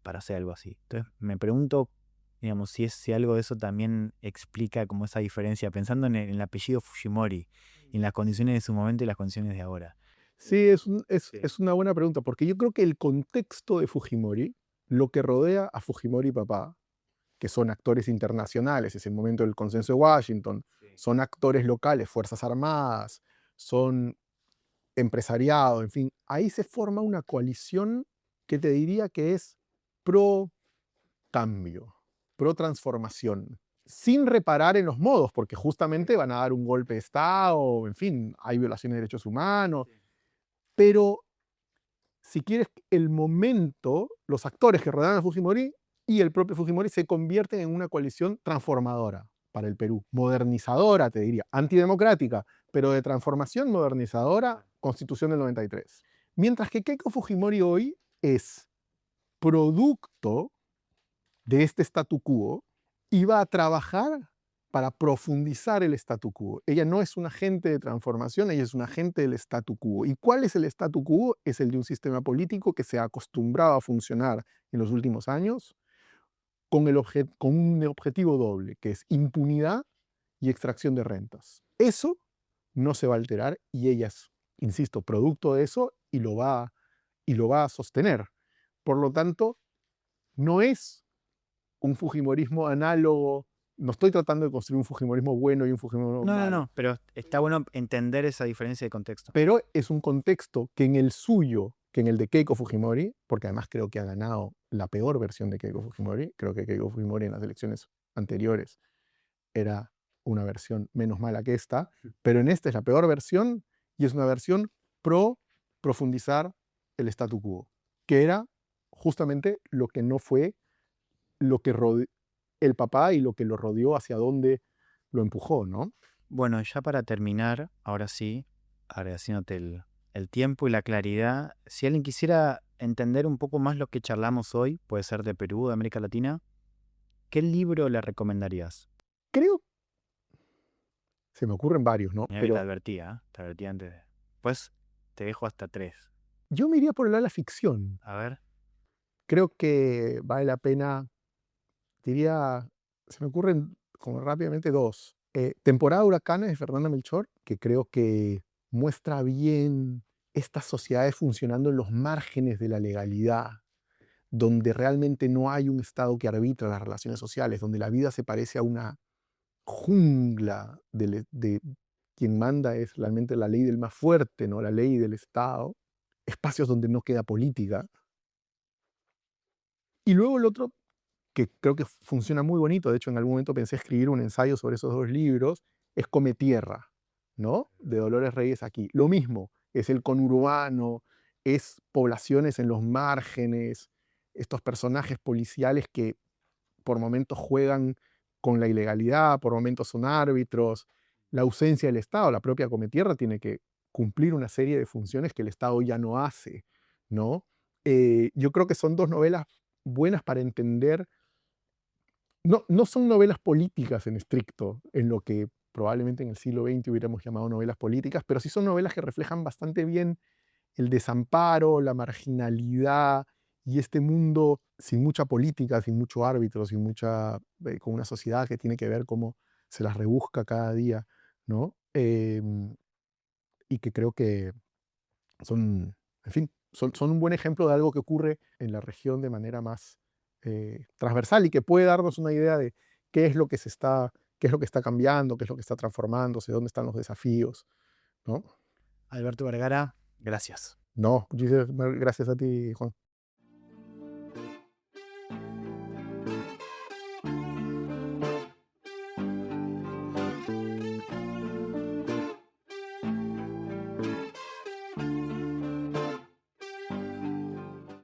para hacer algo así. Entonces me pregunto, digamos, si algo de eso también explica como esa diferencia, pensando en el apellido Fujimori, y en las condiciones de su momento y las condiciones de ahora. Sí, es una buena pregunta, porque yo creo que el contexto de Fujimori, lo que rodea a Fujimori y papá, que son actores internacionales, es el momento del consenso de Washington, son actores locales, Fuerzas Armadas, son empresariado, en fin, ahí se forma una coalición que te diría que es pro cambio, pro transformación, sin reparar en los modos, porque justamente van a dar un golpe de Estado, en fin, hay violaciones de derechos humanos. Pero, si quieres, el momento, los actores que rodean a Fujimori y el propio Fujimori se convierten en una coalición transformadora para el Perú, modernizadora, te diría, antidemocrática, pero de transformación modernizadora, Constitución del 93. Mientras que Keiko Fujimori hoy es producto de este statu quo y va a trabajar para profundizar el statu quo. Ella no es un agente de transformación, ella es un agente del statu quo. ¿Y cuál es el statu quo? Es el de un sistema político que se ha acostumbrado a funcionar en los últimos años con un objetivo doble, que es impunidad y extracción de rentas. Eso no se va a alterar y ella es, insisto, producto de eso y lo va a sostener. Por lo tanto, no es un fujimorismo análogo. No estoy tratando de construir un fujimorismo bueno y un fujimorismo malo. No, pero está bueno entender esa diferencia de contexto. Pero es un contexto que en el suyo, que en el de Keiko Fujimori, porque además creo que ha ganado la peor versión de Keiko Fujimori, creo que Keiko Fujimori en las elecciones anteriores era una versión menos mala que esta, pero en esta es la peor versión y es una versión pro profundizar el statu quo, que era justamente lo que no fue lo que el papá y lo que lo rodeó, hacia dónde lo empujó, ¿no? Bueno, ya para terminar, ahora sí, agradeciéndote el tiempo y la claridad, si alguien quisiera entender un poco más lo que charlamos hoy, puede ser de Perú, de América Latina, ¿qué libro le recomendarías? Creo, se me ocurren varios, ¿no? Mira que Pero te advertí antes. Pues te dejo hasta 3. yo me iría por el lado de la ficción. A ver. Creo que vale la pena, diría, se me ocurren como rápidamente 2. Temporada de huracanes de Fernanda Melchor, que creo que muestra bien estas sociedades funcionando en los márgenes de la legalidad, donde realmente no hay un Estado que arbitra las relaciones sociales, donde la vida se parece a una jungla de quien manda es realmente la ley del más fuerte, ¿no? La ley del Estado, espacios donde no queda política. Y luego el otro, que creo que funciona muy bonito, de hecho en algún momento pensé escribir un ensayo sobre esos 2 libros, es Come Tierra, ¿no? De Dolores Reyes aquí. Lo mismo, es el conurbano, es poblaciones en los márgenes, estos personajes policiales que por momentos juegan con la ilegalidad, por momentos son árbitros, la ausencia del Estado, la propia Come Tierra tiene que cumplir una serie de funciones que el Estado ya no hace, ¿no? Yo creo que son 2 novelas buenas para entender. No son novelas políticas en estricto, en lo que probablemente en el siglo XX hubiéramos llamado novelas políticas, pero sí son novelas que reflejan bastante bien el desamparo, la marginalidad y este mundo sin mucha política, sin mucho árbitro, con una sociedad que tiene que ver cómo se las rebusca cada día, ¿no? Y que creo que son, en fin, son un buen ejemplo de algo que ocurre en la región de manera más transversal y que puede darnos una idea de qué es lo que está cambiando, qué es lo que está transformándose, dónde están los desafíos, ¿no? Alberto Vergara, gracias. No, muchísimas gracias a ti, Juan.